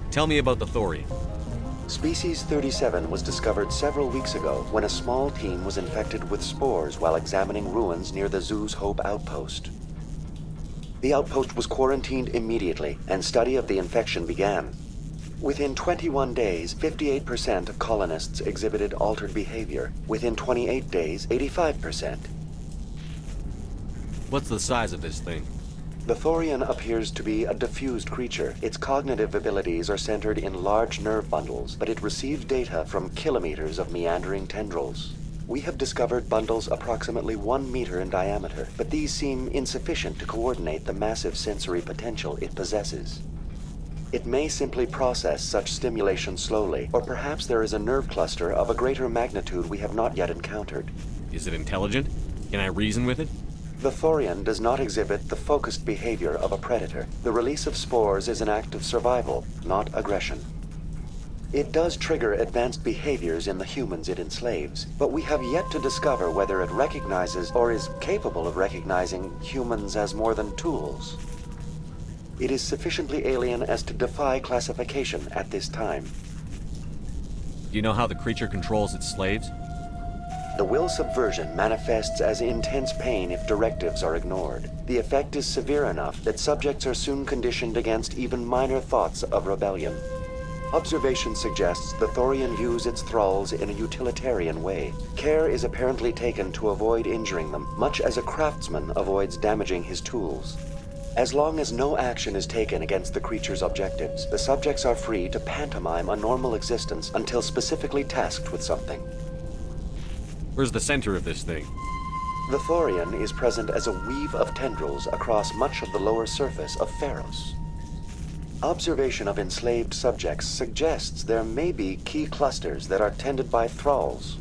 Tell me about the Thorian. Species 37 was discovered several weeks ago when a small team was infected with spores while examining ruins near the Zeus Hope outpost. The outpost was quarantined immediately, and study of the infection began. Within 21 days, 58% of colonists exhibited altered behavior. Within 28 days, 85%. What's the size of this thing? The Thorian appears to be a diffused creature. Its cognitive abilities are centered in large nerve bundles, but it receives data from kilometers of meandering tendrils. We have discovered bundles approximately 1 meter in diameter, but these seem insufficient to coordinate the massive sensory potential it possesses. It may simply process such stimulation slowly, or perhaps there is a nerve cluster of a greater magnitude we have not yet encountered. Is it intelligent? Can I reason with it? The Thorian does not exhibit the focused behavior of a predator. The release of spores is an act of survival, not aggression. It does trigger advanced behaviors in the humans it enslaves, but we have yet to discover whether it recognizes or is capable of recognizing humans as more than tools. It is sufficiently alien as to defy classification at this time. Do you know how the creature controls its slaves? The will subversion manifests as intense pain if directives are ignored. The effect is severe enough that subjects are soon conditioned against even minor thoughts of rebellion. Observation suggests the Thorian views its thralls in a utilitarian way. Care is apparently taken to avoid injuring them, much as a craftsman avoids damaging his tools. As long as no action is taken against the creature's objectives, the subjects are free to pantomime a normal existence until specifically tasked with something. Where's the center of this thing? The Thorian is present as a weave of tendrils across much of the lower surface of Pharos. Observation of enslaved subjects suggests there may be key clusters that are tended by thralls.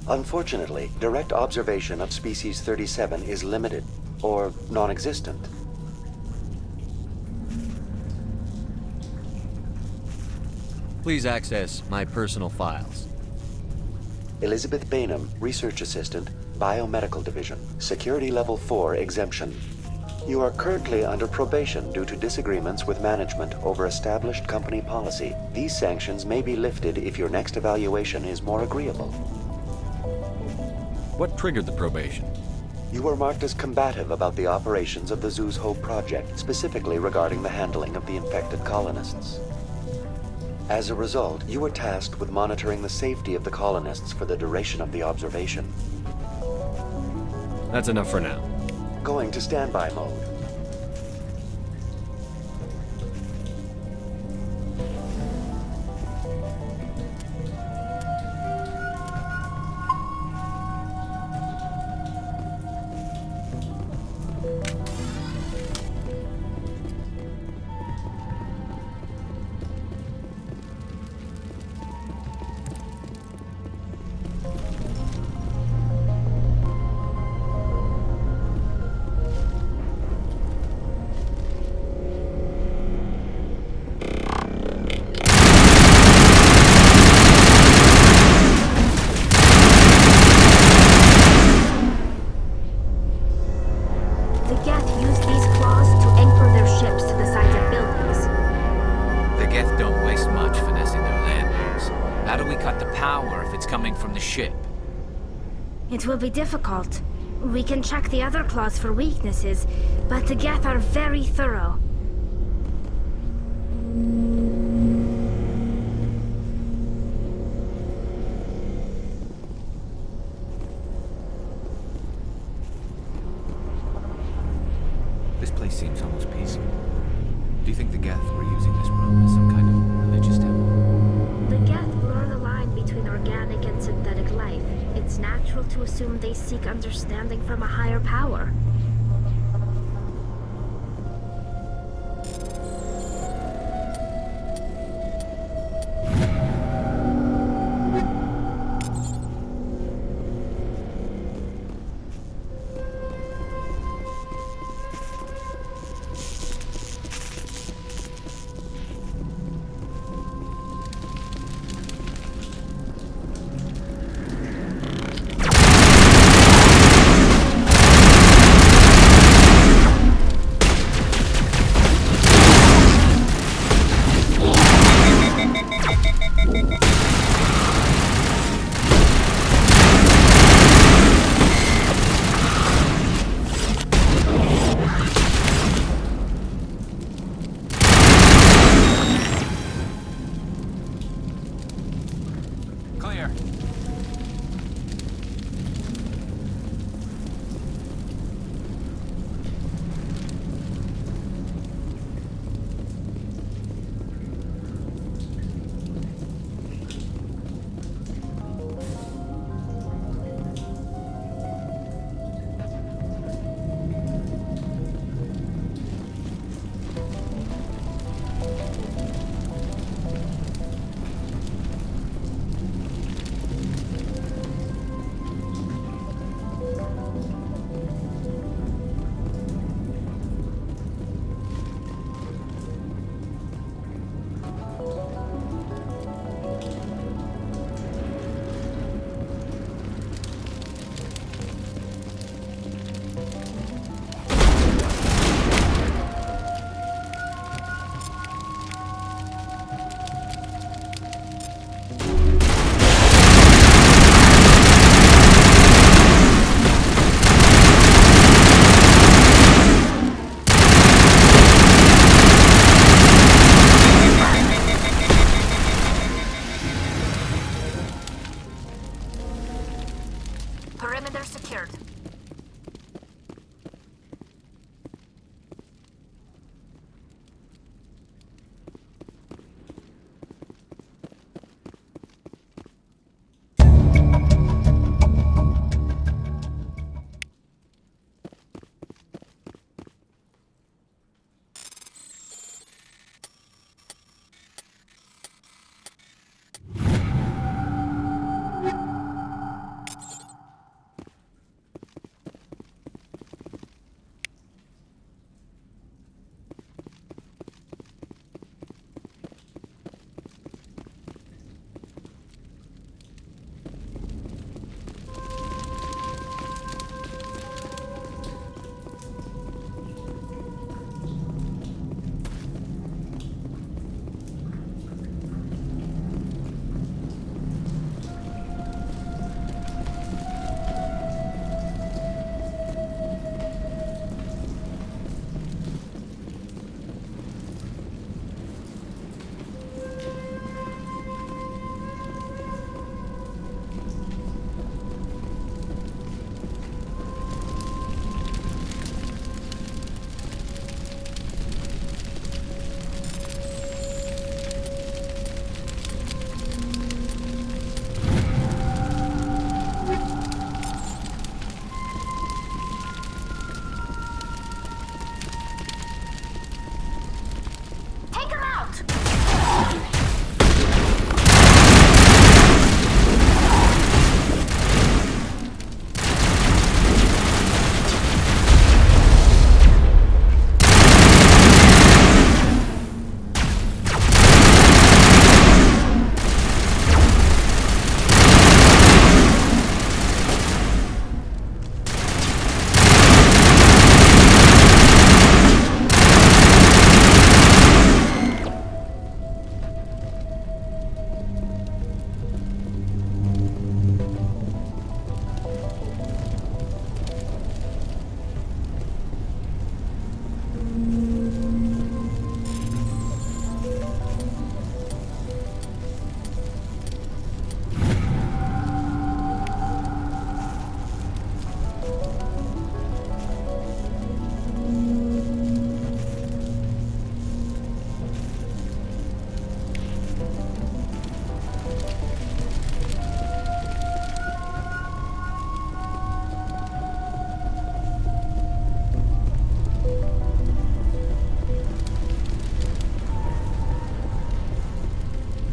Unfortunately, direct observation of species 37 is limited, or non-existent. Please access my personal files. Elizabeth Bainham, Research Assistant, Biomedical Division, Security Level 4 exemption. You are currently under probation due to disagreements with management over established company policy. These sanctions may be lifted if your next evaluation is more agreeable. What triggered the probation? You were marked as combative about the operations of the Zeus Hope project, specifically regarding the handling of the infected colonists. As a result, you were tasked with monitoring the safety of the colonists for the duration of the observation. That's enough for now. Going to standby mode. It will be difficult. We can check the other claws for weaknesses, but the Geth are very thorough. This place seems almost peaceful. Do you think the Geth were using this room as some kind of religious temple? The Geth blur the line between organic and synthetic life. It's natural to assume they seek understanding from a higher power.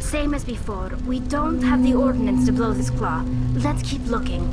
Same as before, we don't have the ordnance to blow this claw. Let's keep looking.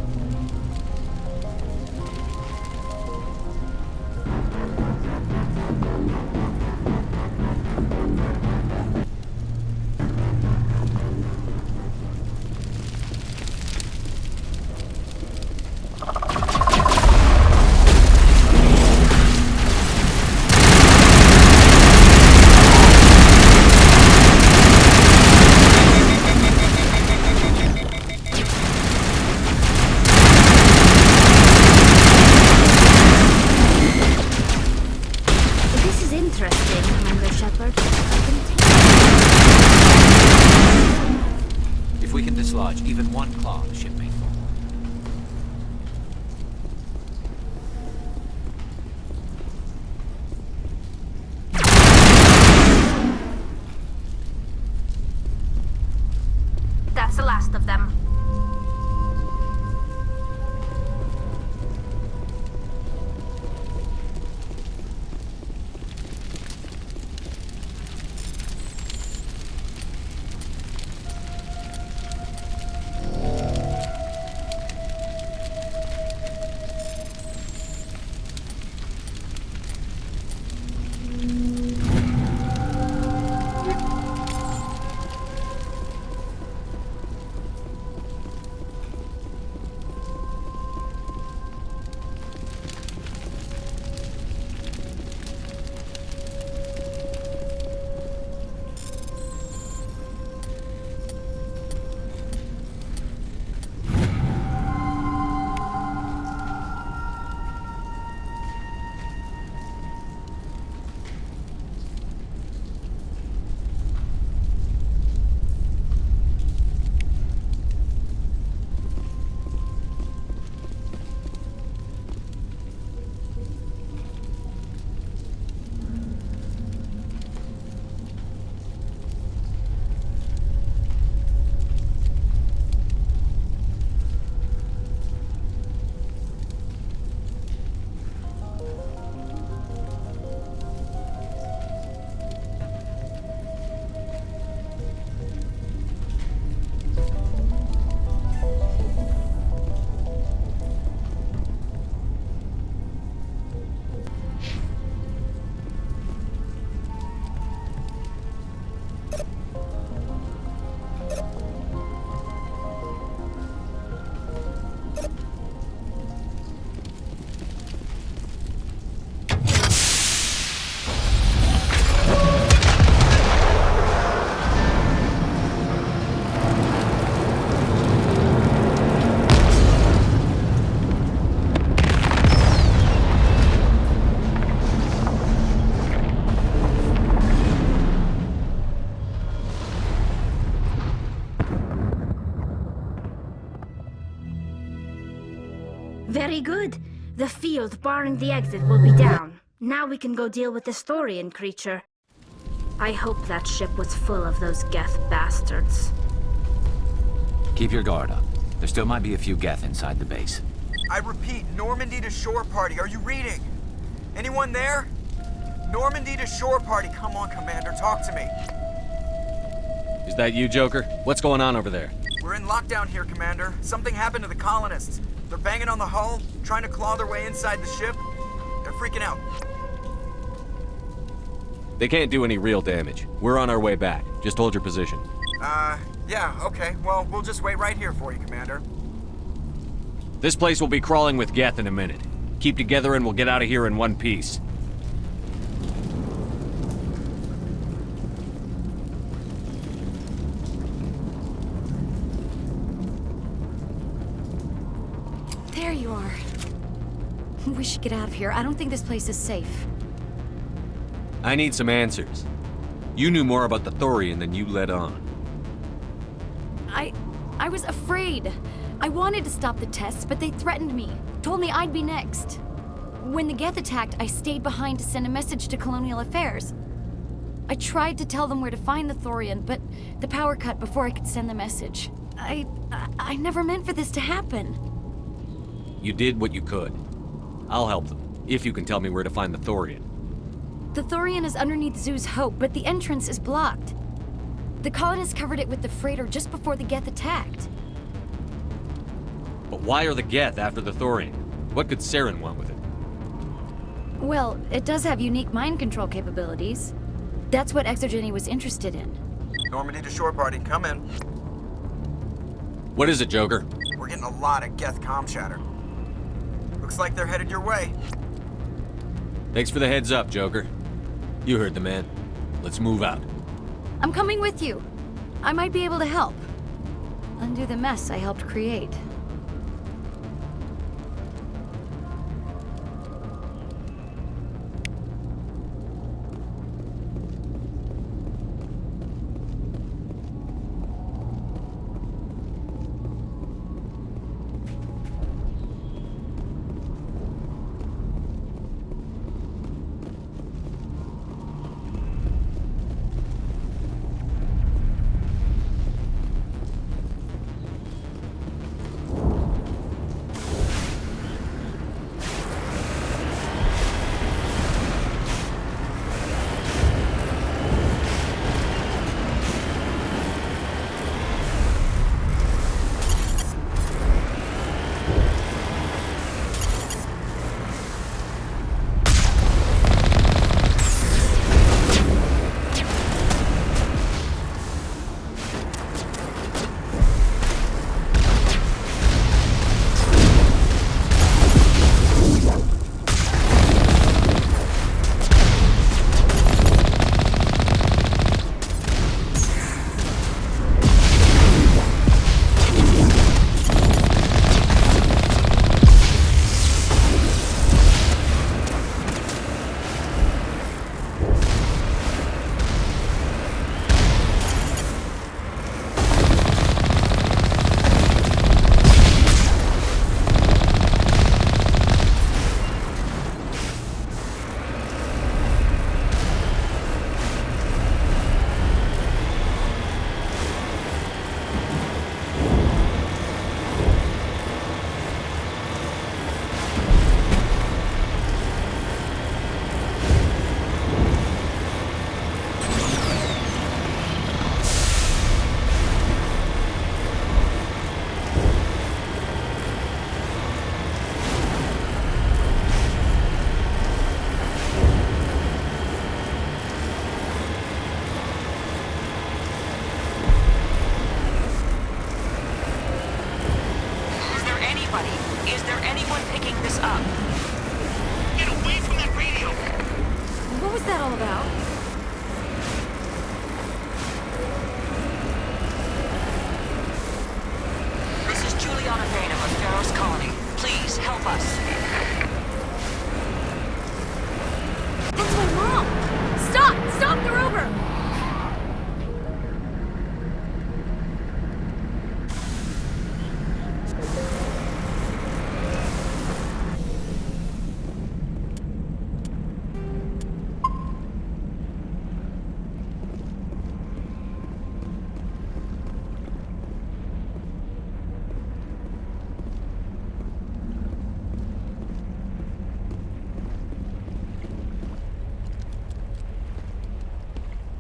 Commander Sheppard. If we can dislodge even one claw, the ship may fall. That's the last of them. Very good. The field barring the exit will be down. Now we can go deal with the Thorian creature. I hope that ship was full of those Geth bastards. Keep your guard up. There still might be a few Geth inside the base. I repeat, Normandy to shore party. Are you reading? Anyone there? Normandy to shore party. Come on, Commander. Talk to me. Is that you, Joker? What's going on over there? We're in lockdown here, Commander. Something happened to the colonists. They're banging on the hull, trying to claw their way inside the ship. They're freaking out. They can't do any real damage. We're on our way back. Just hold your position. Yeah, okay. Well, we'll just wait right here for you, Commander. This place will be crawling with Geth in a minute. Keep together and we'll get out of here in one piece. There you are. We should get out of here. I don't think this place is safe. I need some answers. You knew more about the Thorian than you let on. I was afraid. I wanted to stop the tests, but they threatened me. Told me I'd be next. When the Geth attacked, I stayed behind to send a message to Colonial Affairs. I tried to tell them where to find the Thorian, but the power cut before I could send the message. I never meant for this to happen. You did what you could. I'll help them, if you can tell me where to find the Thorian. The Thorian is underneath Zoo's Hope, but the entrance is blocked. The colonists covered it with the freighter just before the Geth attacked. But why are the Geth after the Thorian? What could Saren want with it? Well, it does have unique mind control capabilities. That's what Exogeny was interested in. Normandy to shore party, come in. What is it, Joker? We're getting a lot of Geth comm chatter. Looks like they're headed your way. Thanks for the heads up, Joker. You heard the man. Let's move out. I'm coming with you. I might be able to help. Undo the mess I helped create.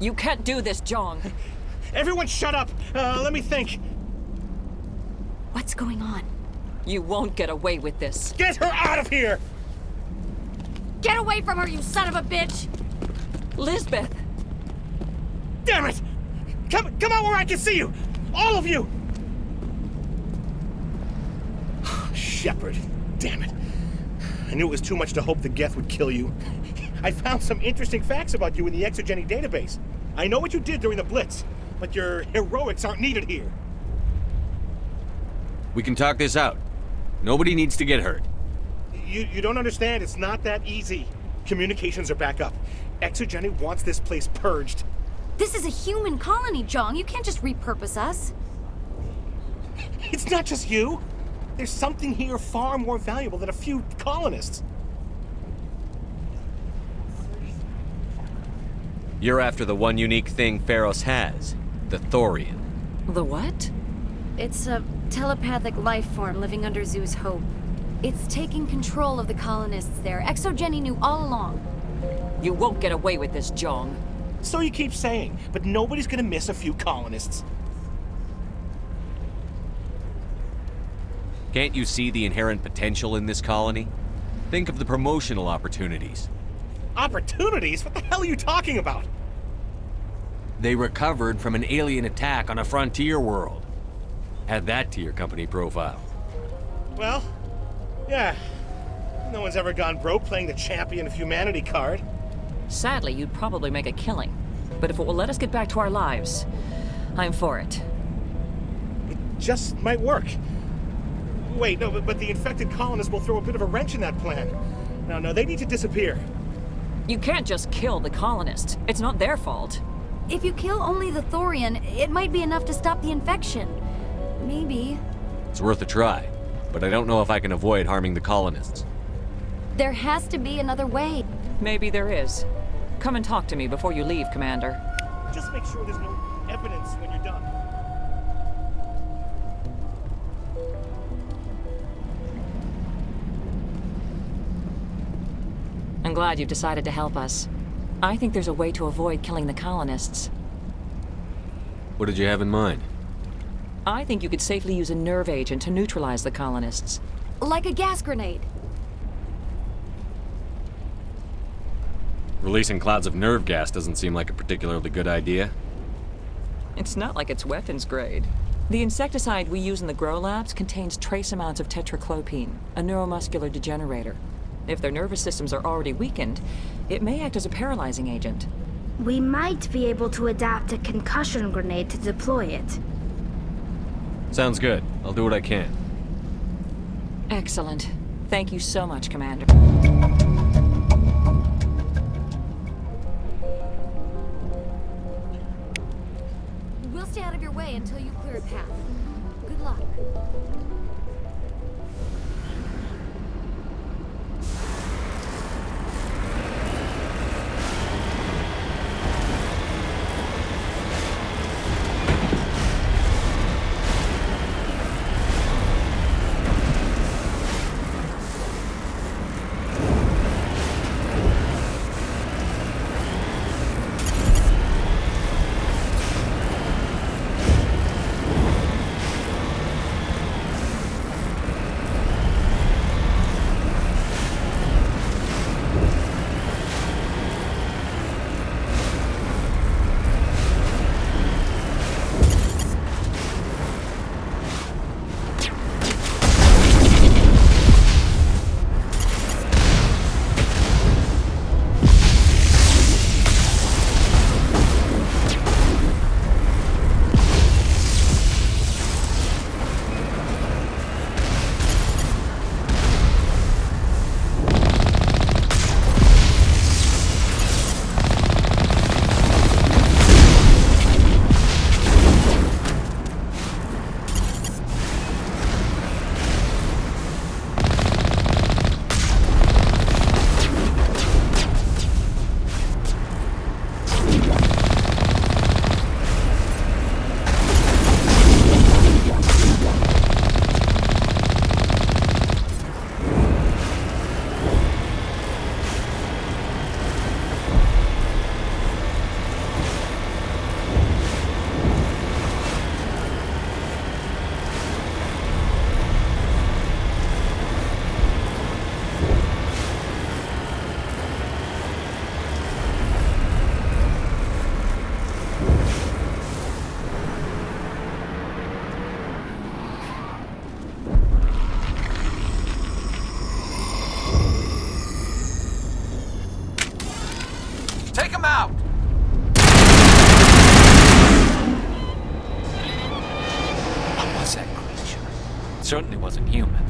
You can't do this, Jong. Everyone shut up! Let me think. What's going on? You won't get away with this. Get her out of here! Get away from her, you son of a bitch! Lisbeth! Damn it! Come out where I can see you! All of you! Sheppard, damn it. I knew it was too much to hope the Geth would kill you. I found some interesting facts about you in the Exogeny database. I know what you did during the Blitz, but your heroics aren't needed here. We can talk this out. Nobody needs to get hurt. You don't understand. It's not that easy. Communications are back up. Exogeny wants this place purged. This is a human colony, Jong. You can't just repurpose us. It's not just you. There's something here far more valuable than a few colonists. You're after the one unique thing Pharos has, the Thorian. The what? It's a telepathic life form living under Zeus Hope. It's taking control of the colonists there. Exogeny knew all along. You won't get away with this, Jong. So you keep saying, but nobody's gonna miss a few colonists. Can't you see the inherent potential in this colony? Think of the promotional opportunities. Opportunities? What the hell are you talking about? They recovered from an alien attack on a frontier world. Add that to your company profile. Well, yeah. No one's ever gone broke playing the champion of humanity card. Sadly, you'd probably make a killing. But if it will let us get back to our lives, I'm for it. It just might work. Wait, no, but the infected colonists will throw a bit of a wrench in that plan. No, they need to disappear. You can't just kill the colonists. It's not their fault. If you kill only the Thorian, it might be enough to stop the infection. Maybe. It's worth a try, but I don't know if I can avoid harming the colonists. There has to be another way. Maybe there is. Come and talk to me before you leave, Commander. Just make sure there's no evidence when you're done. I'm glad you've decided to help us. I think there's a way to avoid killing the colonists. What did you have in mind? I think you could safely use a nerve agent to neutralize the colonists. Like a gas grenade. Releasing clouds of nerve gas doesn't seem like a particularly good idea. It's not like it's weapons grade. The insecticide we use in the grow labs contains trace amounts of tetraclopine, a neuromuscular degenerator. If their nervous systems are already weakened, it may act as a paralyzing agent. We might be able to adapt a concussion grenade to deploy it. Sounds good. I'll do what I can. Excellent. Thank you so much, Commander. We'll stay out of your way until you clear a path. Good luck. Take him out! What was that creature? It certainly wasn't human.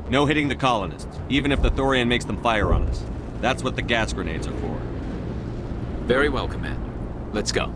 No hitting the colonists, even if the Thorian makes them fire on us. That's what the gas grenades are for. Very well, Commander. Let's go.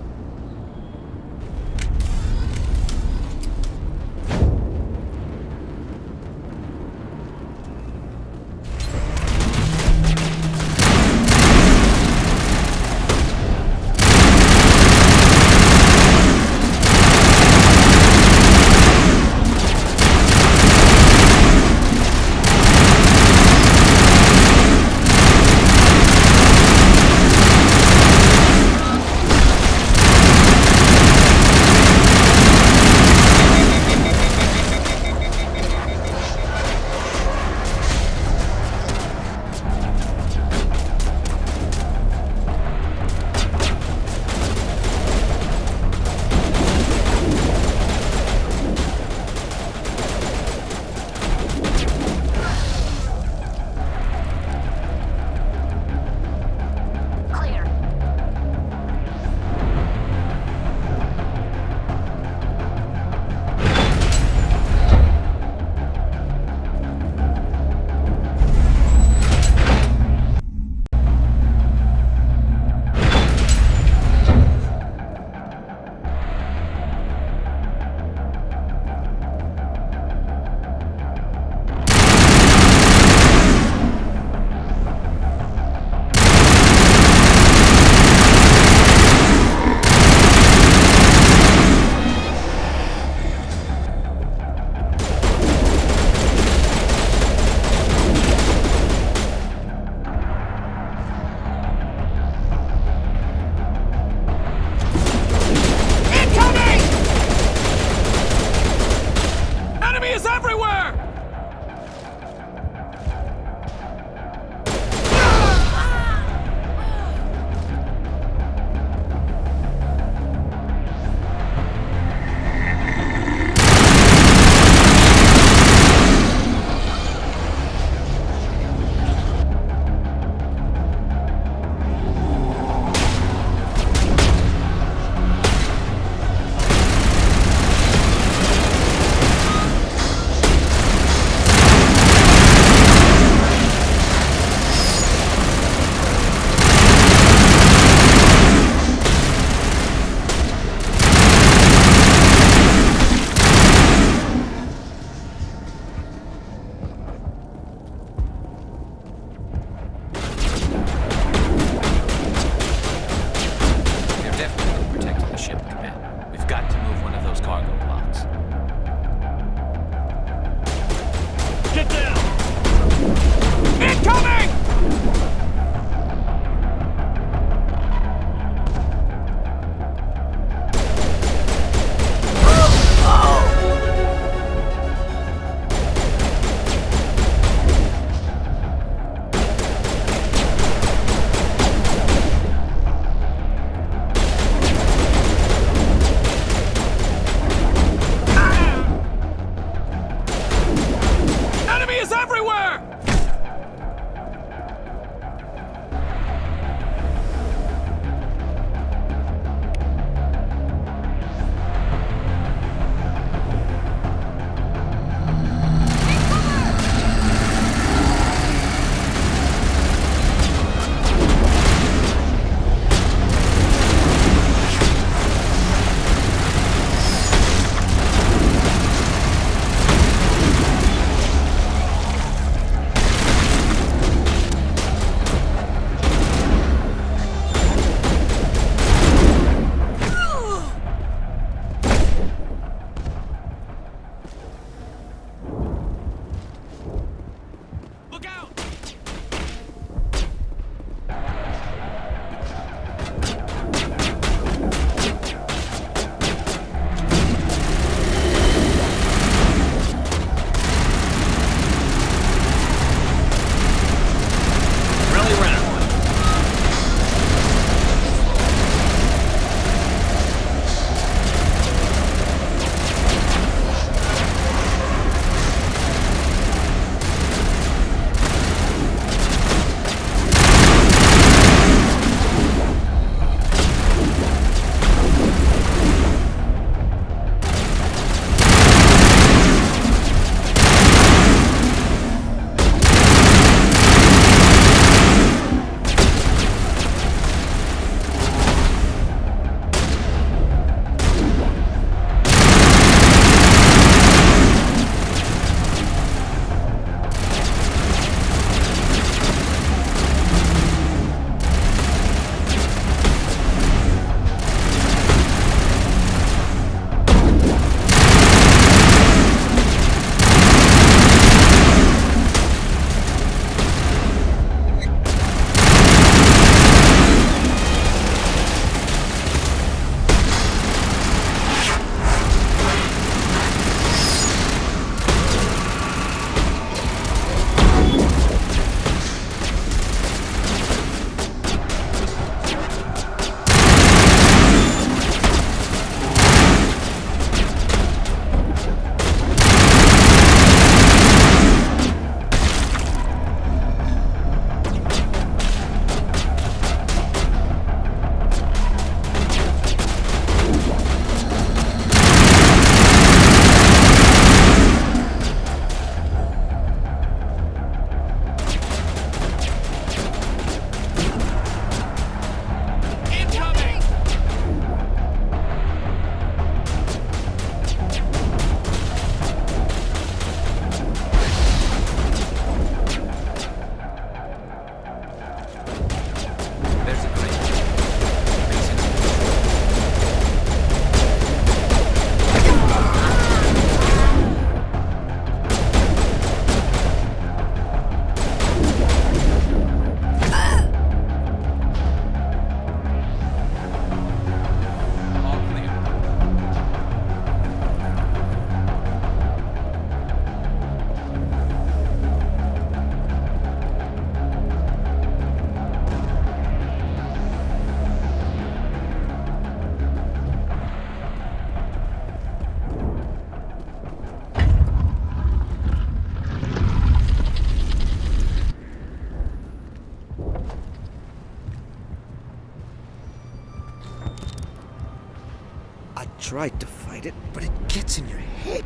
tried to fight it, but it gets in your head.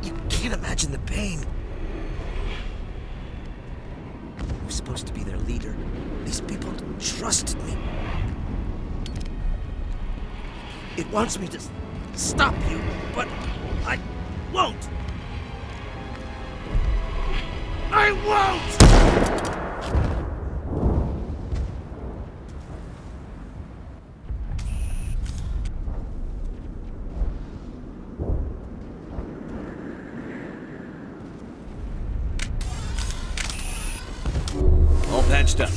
You can't imagine the pain. I was supposed to be their leader. These people trusted me. It wants me to stop you, but I won't. I won't! All patched up.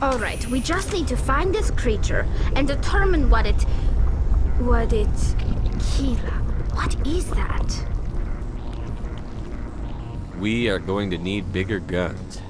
Alright, we just need to find this creature and determine what it... Kila. What is that? We are going to need bigger guns.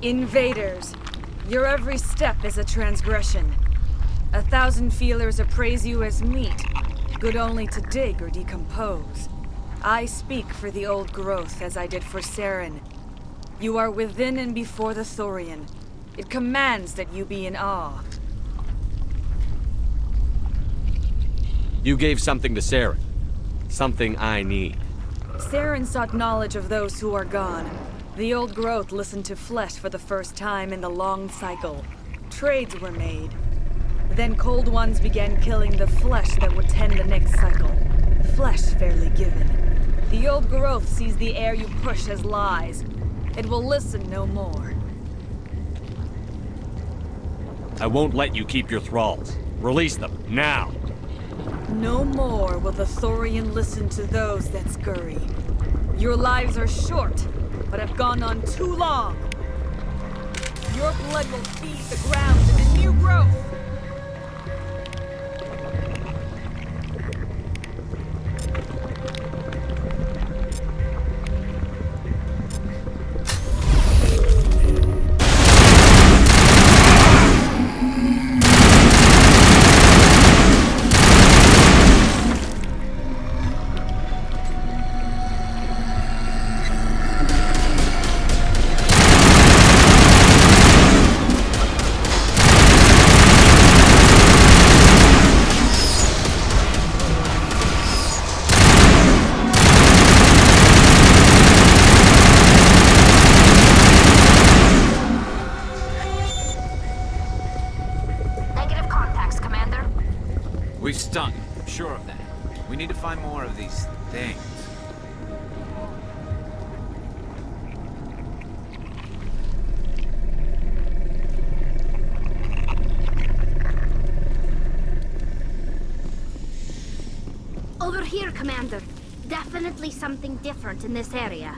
Invaders, your every step is a transgression. 1,000 feelers appraise you as meat, good only to dig or decompose. I speak for the old growth as I did for Saren. You are within and before the Thorian. It commands that you be in awe. You gave something to Saren. Something I need. Saren sought knowledge of those who are gone. The old growth listened to flesh for the first time in the long cycle. Trades were made. Then cold ones began killing the flesh that would tend the next cycle. Flesh fairly given. The old growth sees the air you push as lies. It will listen no more. I won't let you keep your thralls. Release them, now! No more will the Thorian listen to those that scurry. Your lives are short, but have gone on too long. Your blood will feed the ground to the new growth. We've stung, I'm sure of that. We need to find more of these things. Over here, Commander. Definitely something different in this area.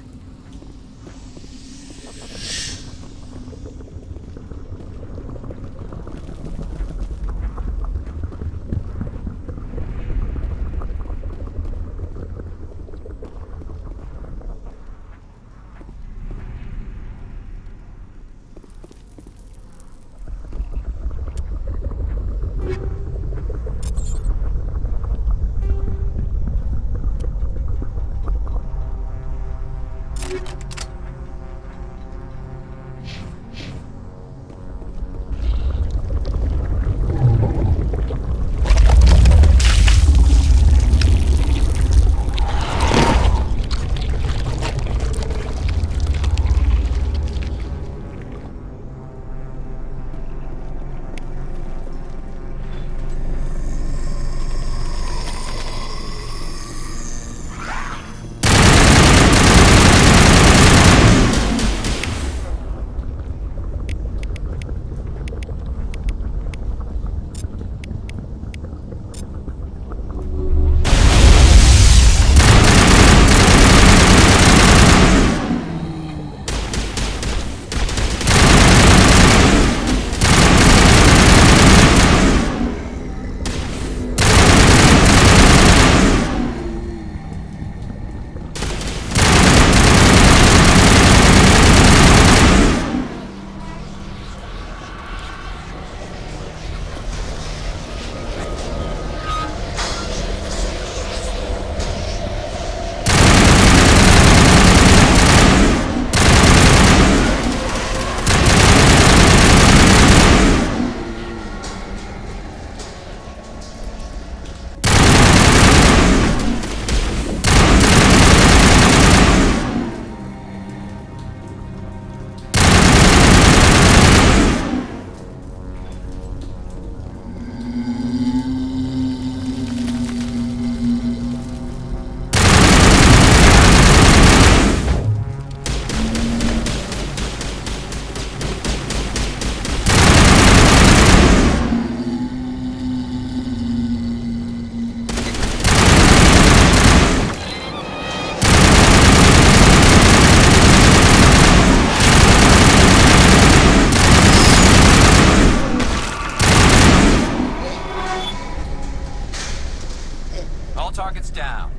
Target's down.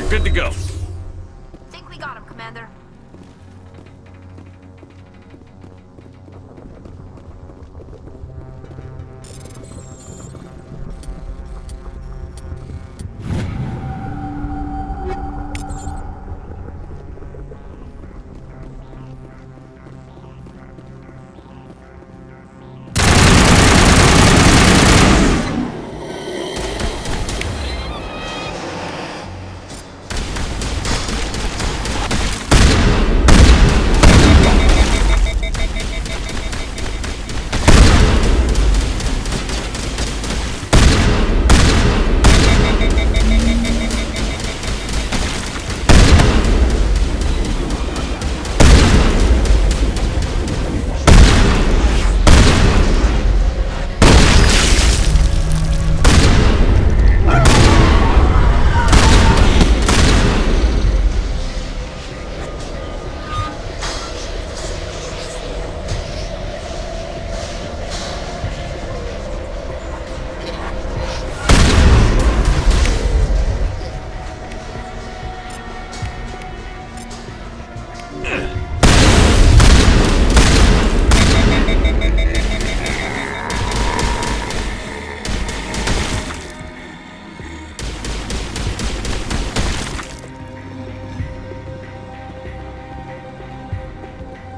Good to go. Think we got him, Commander.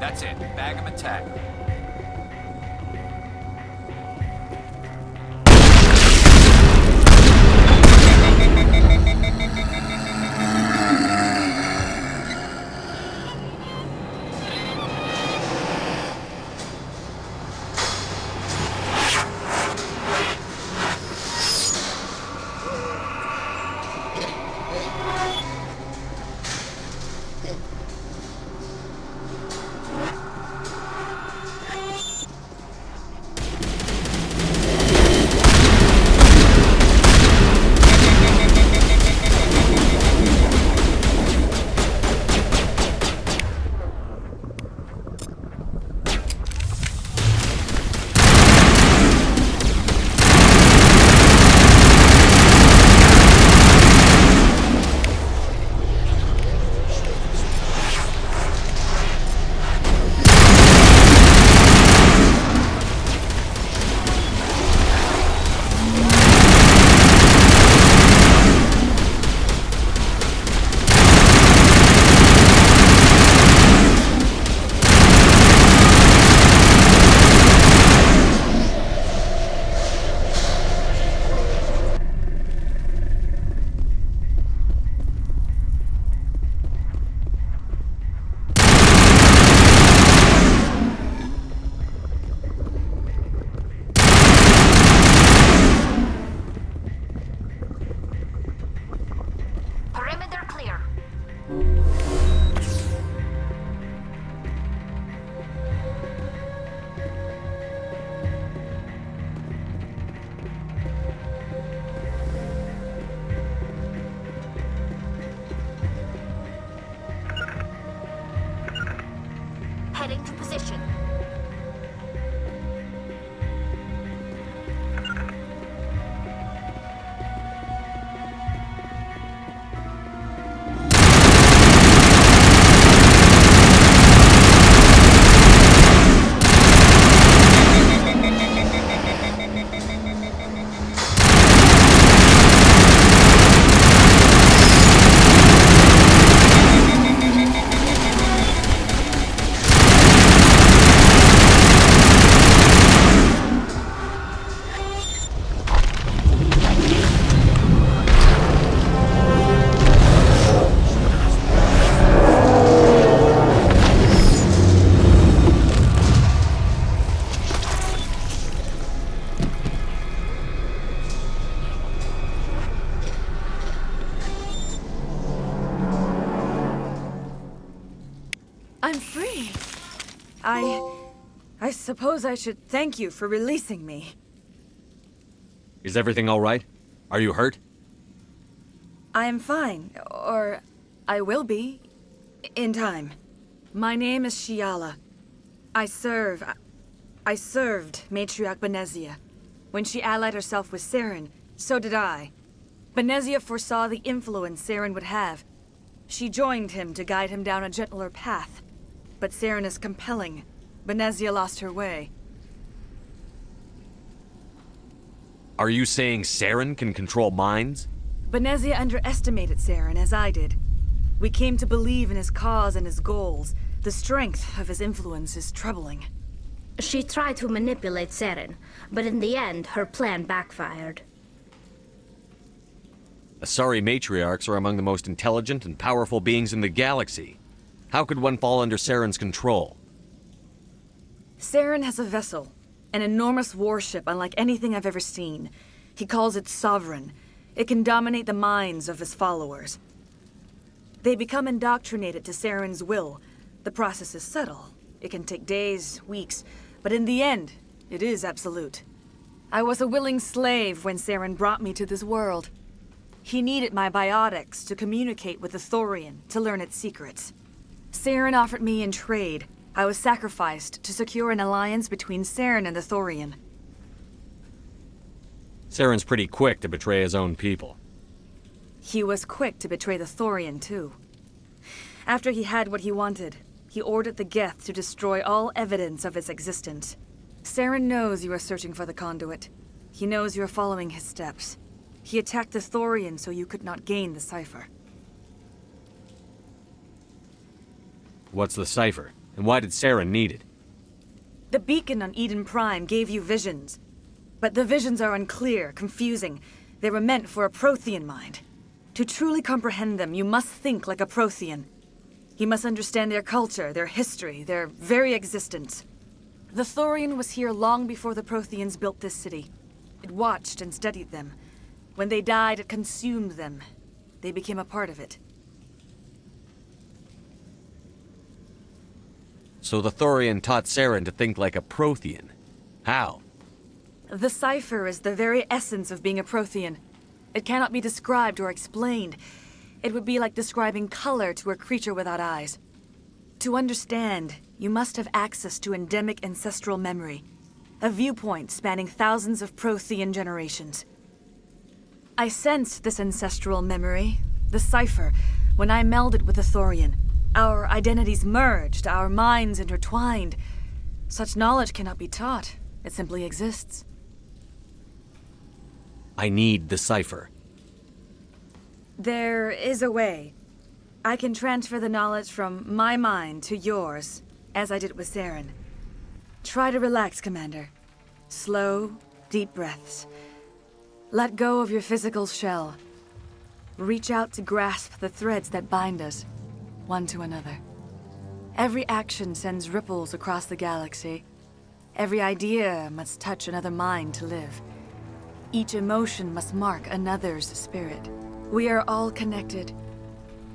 That's it. Bag 'em and tag 'em. Heading to position. I suppose I should thank you for releasing me. Is everything all right? Are you hurt? I am fine, or I will be, in time. My name is Shiala. I served Matriarch Benezia. When she allied herself with Saren, so did I. Benezia foresaw the influence Saren would have. She joined him to guide him down a gentler path. But Saren is compelling. Benezia lost her way. Are you saying Saren can control minds? Benezia underestimated Saren, as I did. We came to believe in his cause and his goals. The strength of his influence is troubling. She tried to manipulate Saren, but in the end, her plan backfired. Asari matriarchs are among the most intelligent and powerful beings in the galaxy. How could one fall under Saren's control? Saren has a vessel, an enormous warship unlike anything I've ever seen. He calls it Sovereign. It can dominate the minds of his followers. They become indoctrinated to Saren's will. The process is subtle. It can take days, weeks, but in the end, it is absolute. I was a willing slave when Saren brought me to this world. He needed my biotics to communicate with the Thorian, to learn its secrets. Saren offered me in trade. I was sacrificed to secure an alliance between Saren and the Thorian. Saren's pretty quick to betray his own people. He was quick to betray the Thorian, too. After he had what he wanted, he ordered the Geth to destroy all evidence of its existence. Saren knows you are searching for the conduit. He knows you are following his steps. He attacked the Thorian so you could not gain the cipher. What's the cipher? And why did Saren need it? The beacon on Eden Prime gave you visions. But the visions are unclear, confusing. They were meant for a Prothean mind. To truly comprehend them, you must think like a Prothean. You must understand their culture, their history, their very existence. The Thorian was here long before the Protheans built this city. It watched and studied them. When they died, it consumed them. They became a part of it. So the Thorian taught Saren to think like a Prothean. How? The cipher is the very essence of being a Prothean. It cannot be described or explained. It would be like describing color to a creature without eyes. To understand, you must have access to endemic ancestral memory, a viewpoint spanning thousands of Prothean generations. I sensed this ancestral memory, the cipher, when I melded with the Thorian. Our identities merged, our minds intertwined. Such knowledge cannot be taught. It simply exists. I need the cipher. There is a way. I can transfer the knowledge from my mind to yours, as I did with Saren. Try to relax, Commander. Slow, deep breaths. Let go of your physical shell. Reach out to grasp the threads that bind us, one to another. Every action sends ripples across the galaxy. Every idea must touch another mind to live. Each emotion must mark another's spirit. We are all connected.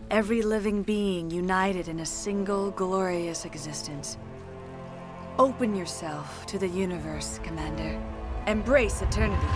Every living being united in a single glorious existence. Open yourself to the universe, Commander. Embrace eternity.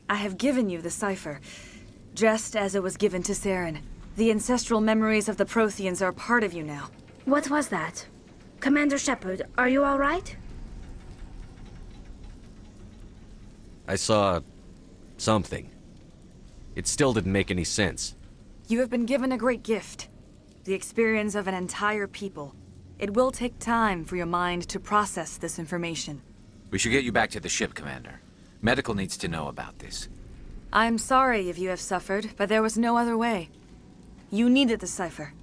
I have given you the cipher, just as it was given to Saren. The ancestral memories of the Protheans are part of you now. What was that? Commander Sheppard, are you all right? I saw something. It still didn't make any sense. You have been given a great gift. The experience of an entire people. It will take time for your mind to process this information. We should get you back to the ship, Commander. Medical needs to know about this. I'm sorry if you have suffered, but there was no other way. You needed the cipher.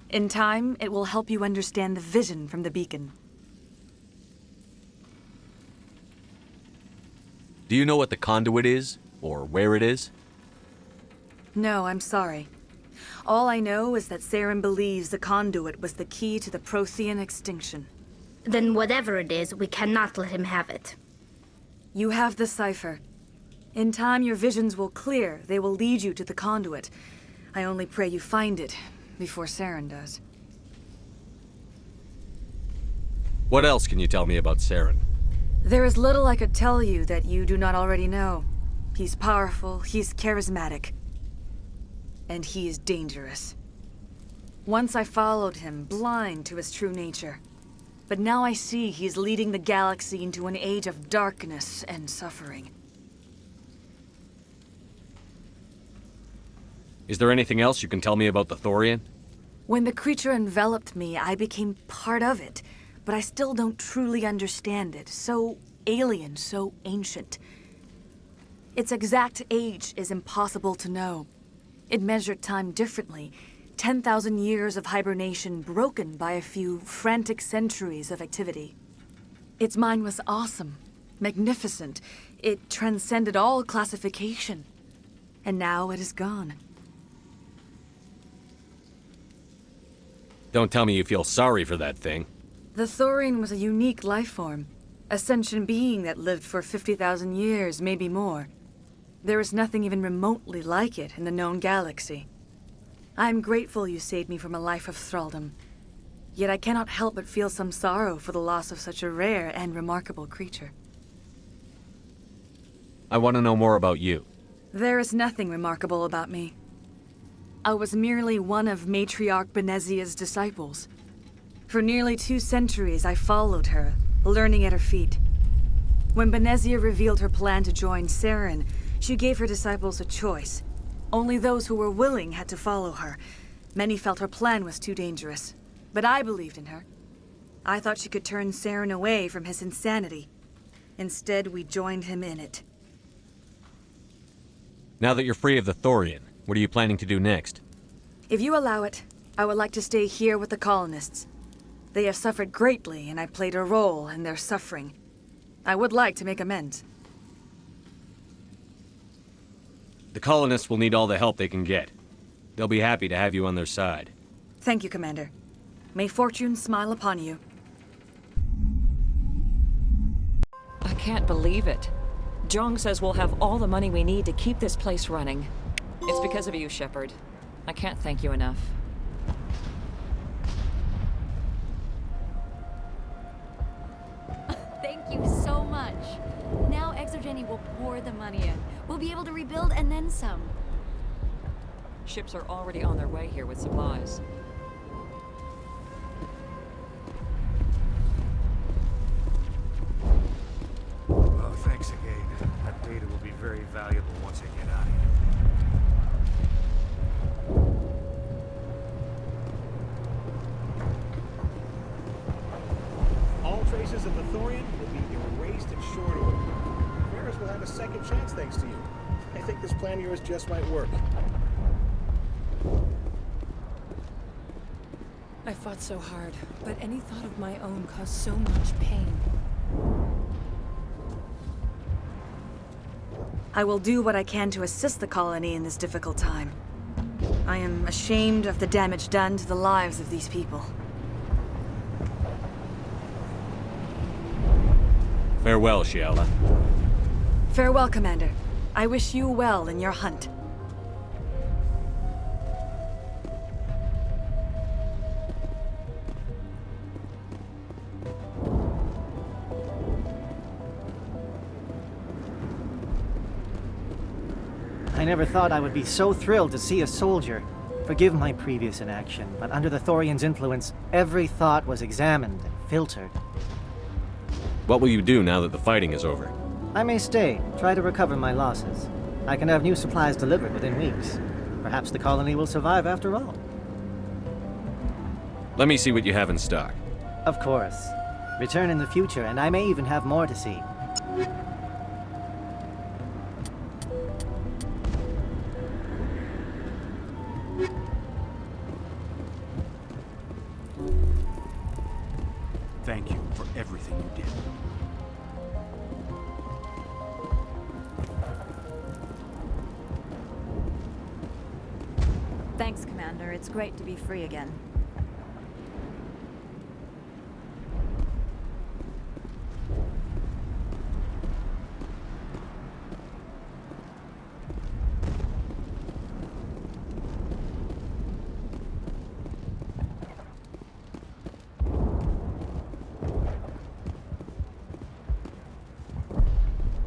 In time, it will help you understand the vision from the beacon. Do you know what the conduit is? Or where it is? No, I'm sorry. All I know is that Saren believes the conduit was the key to the Prothean extinction. Then whatever it is, we cannot let him have it. You have the cipher. In time, your visions will clear. They will lead you to the conduit. I only pray you find it before Saren does. What else can you tell me about Saren? There is little I could tell you that you do not already know. He's powerful, he's charismatic, and he is dangerous. Once I followed him, blind to his true nature. But now I see he's leading the galaxy into an age of darkness and suffering. Is there anything else you can tell me about the Thorian? When the creature enveloped me, I became part of it, but I still don't truly understand it. So alien, so ancient. Its exact age is impossible to know. It measured time differently. 10,000 years of hibernation broken by a few frantic centuries of activity. Its mind was awesome, magnificent. It transcended all classification. And now it is gone. Don't tell me you feel sorry for that thing. The Thorian was a unique life form. A sentient being that lived for 50,000 years, maybe more. There is nothing even remotely like it in the known galaxy. I'm grateful you saved me from a life of thraldom. Yet I cannot help but feel some sorrow for the loss of such a rare and remarkable creature. I want to know more about you. There is nothing remarkable about me. I was merely one of Matriarch Benezia's disciples. For nearly 2 centuries I followed her, learning at her feet. When Benezia revealed her plan to join Saren, she gave her disciples a choice. Only those who were willing had to follow her. Many felt her plan was too dangerous, but I believed in her. I thought she could turn Saren away from his insanity. Instead, we joined him in it. Now that you're free of the Thorian, what are you planning to do next? If you allow it, I would like to stay here with the colonists. They have suffered greatly, and I played a role in their suffering. I would like to make amends. The colonists will need all the help they can get. They'll be happy to have you on their side. Thank you, Commander. May fortune smile upon you. I can't believe it. Jong says we'll have all the money we need to keep this place running. It's because of you, Sheppard. I can't thank you enough. Thank you so much. Now Exogeny will pour the money in. We'll be able to rebuild and then some. Ships are already on their way here with supplies. Well, thanks again. That data will be very valuable once I get out of here. All traces of the Thorian will be erased in short order. Ferris will have a second chance thanks to you. I think this plan of yours just might work. I fought so hard, but any thought of my own caused so much pain. I will do what I can to assist the colony in this difficult time. I am ashamed of the damage done to the lives of these people. Farewell, Shiala. Farewell, Commander. I wish you well in your hunt. I never thought I would be so thrilled to see a soldier. Forgive my previous inaction, but under the Thorian's influence, every thought was examined and filtered. What will you do now that the fighting is over? I may stay, try to recover my losses. I can have new supplies delivered within weeks. Perhaps the colony will survive after all. Let me see what you have in stock. Of course. Return in the future, and I may even have more to see. Thank you for everything you did. Thanks, Commander. It's great to be free again.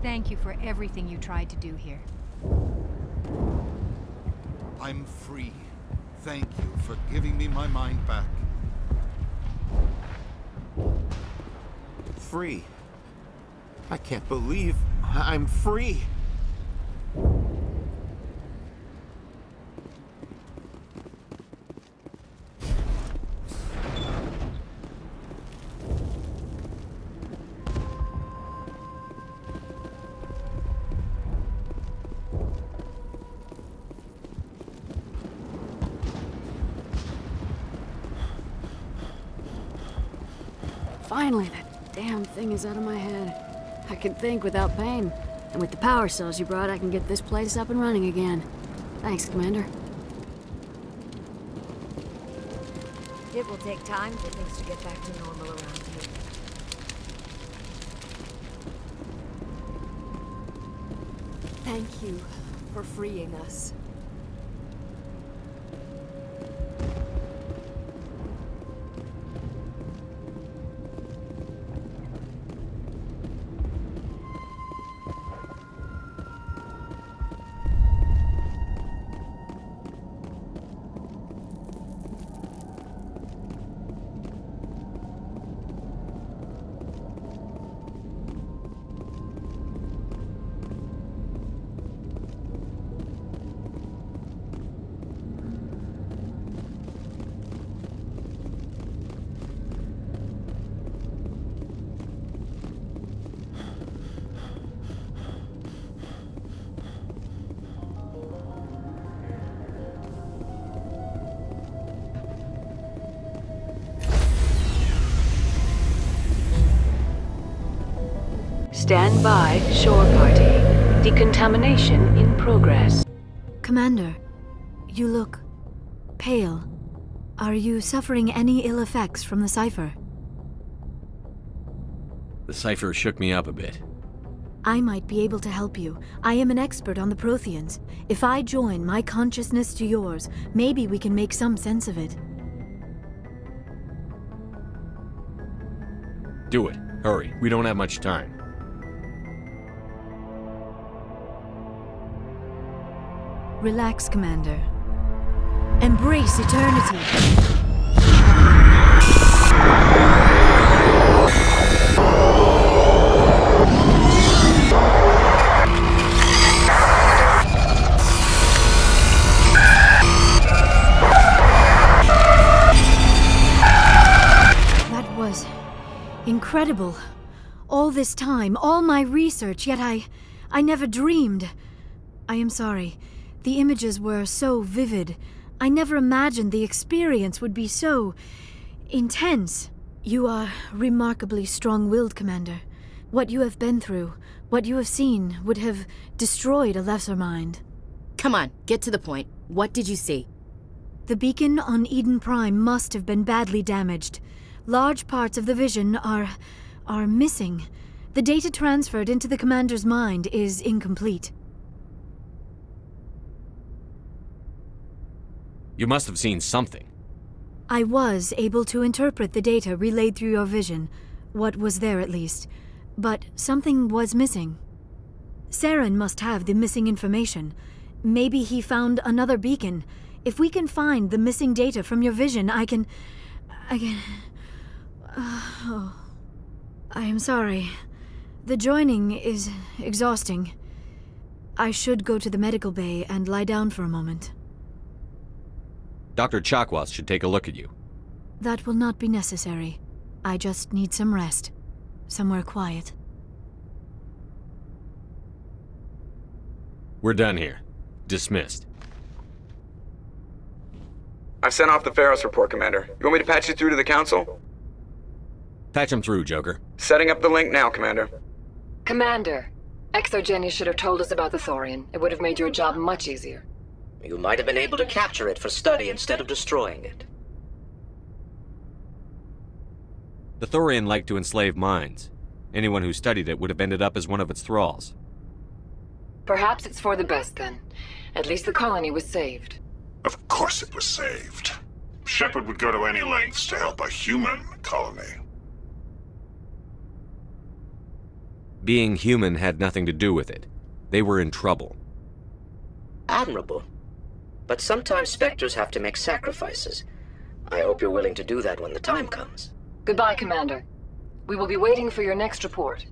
Thank you for everything you tried to do here. I'm free. Thank you for giving me my mind back. Free. I can't believe I'm free. Finally, that damn thing is out of my head. I can think without pain. And with the power cells you brought, I can get this place up and running again. Thanks, Commander. It will take time for things to get back to normal around here. Thank you for freeing us. Stand by, shore party. Decontamination in progress. Commander, you look pale. Are you suffering any ill effects from the cipher? The cipher shook me up a bit. I might be able to help you. I am an expert on the Protheans. If I join my consciousness to yours, maybe we can make some sense of it. Do it. Hurry. We don't have much time. Relax, Commander. Embrace eternity. That was incredible. All this time, all my research, yet I never dreamed. I am sorry. The images were so vivid. I never imagined the experience would be so intense. You are remarkably strong-willed, Commander. What you have been through, what you have seen, would have destroyed a lesser mind. Come on, get to the point. What did you see? The beacon on Eden Prime must have been badly damaged. Large parts of the vision are missing. The data transferred into the Commander's mind is incomplete. You must have seen something. I was able to interpret the data relayed through your vision, what was there at least, but something was missing. Saren must have the missing information. Maybe he found another beacon. If we can find the missing data from your vision, I can... I am sorry. The joining is exhausting. I should go to the medical bay and lie down for a moment. Dr. Chakwas should take a look at you. That will not be necessary. I just need some rest. Somewhere quiet. We're done here. Dismissed. I've sent off the Pharos report, Commander. You want me to patch you through to the Council? Patch him through, Joker. Setting up the link now, Commander. Commander, ExoGeni should have told us about the Thorian. It would have made your job much easier. You might have been able to capture it for study instead of destroying it. The Thorian liked to enslave minds. Anyone who studied it would have ended up as one of its thralls. Perhaps it's for the best then. At least the colony was saved. Of course it was saved. Sheppard would go to any lengths to help a human colony. Being human had nothing to do with it. They were in trouble. Admirable. But sometimes Spectres have to make sacrifices. I hope you're willing to do that when the time comes. Goodbye, Commander. We will be waiting for your next report.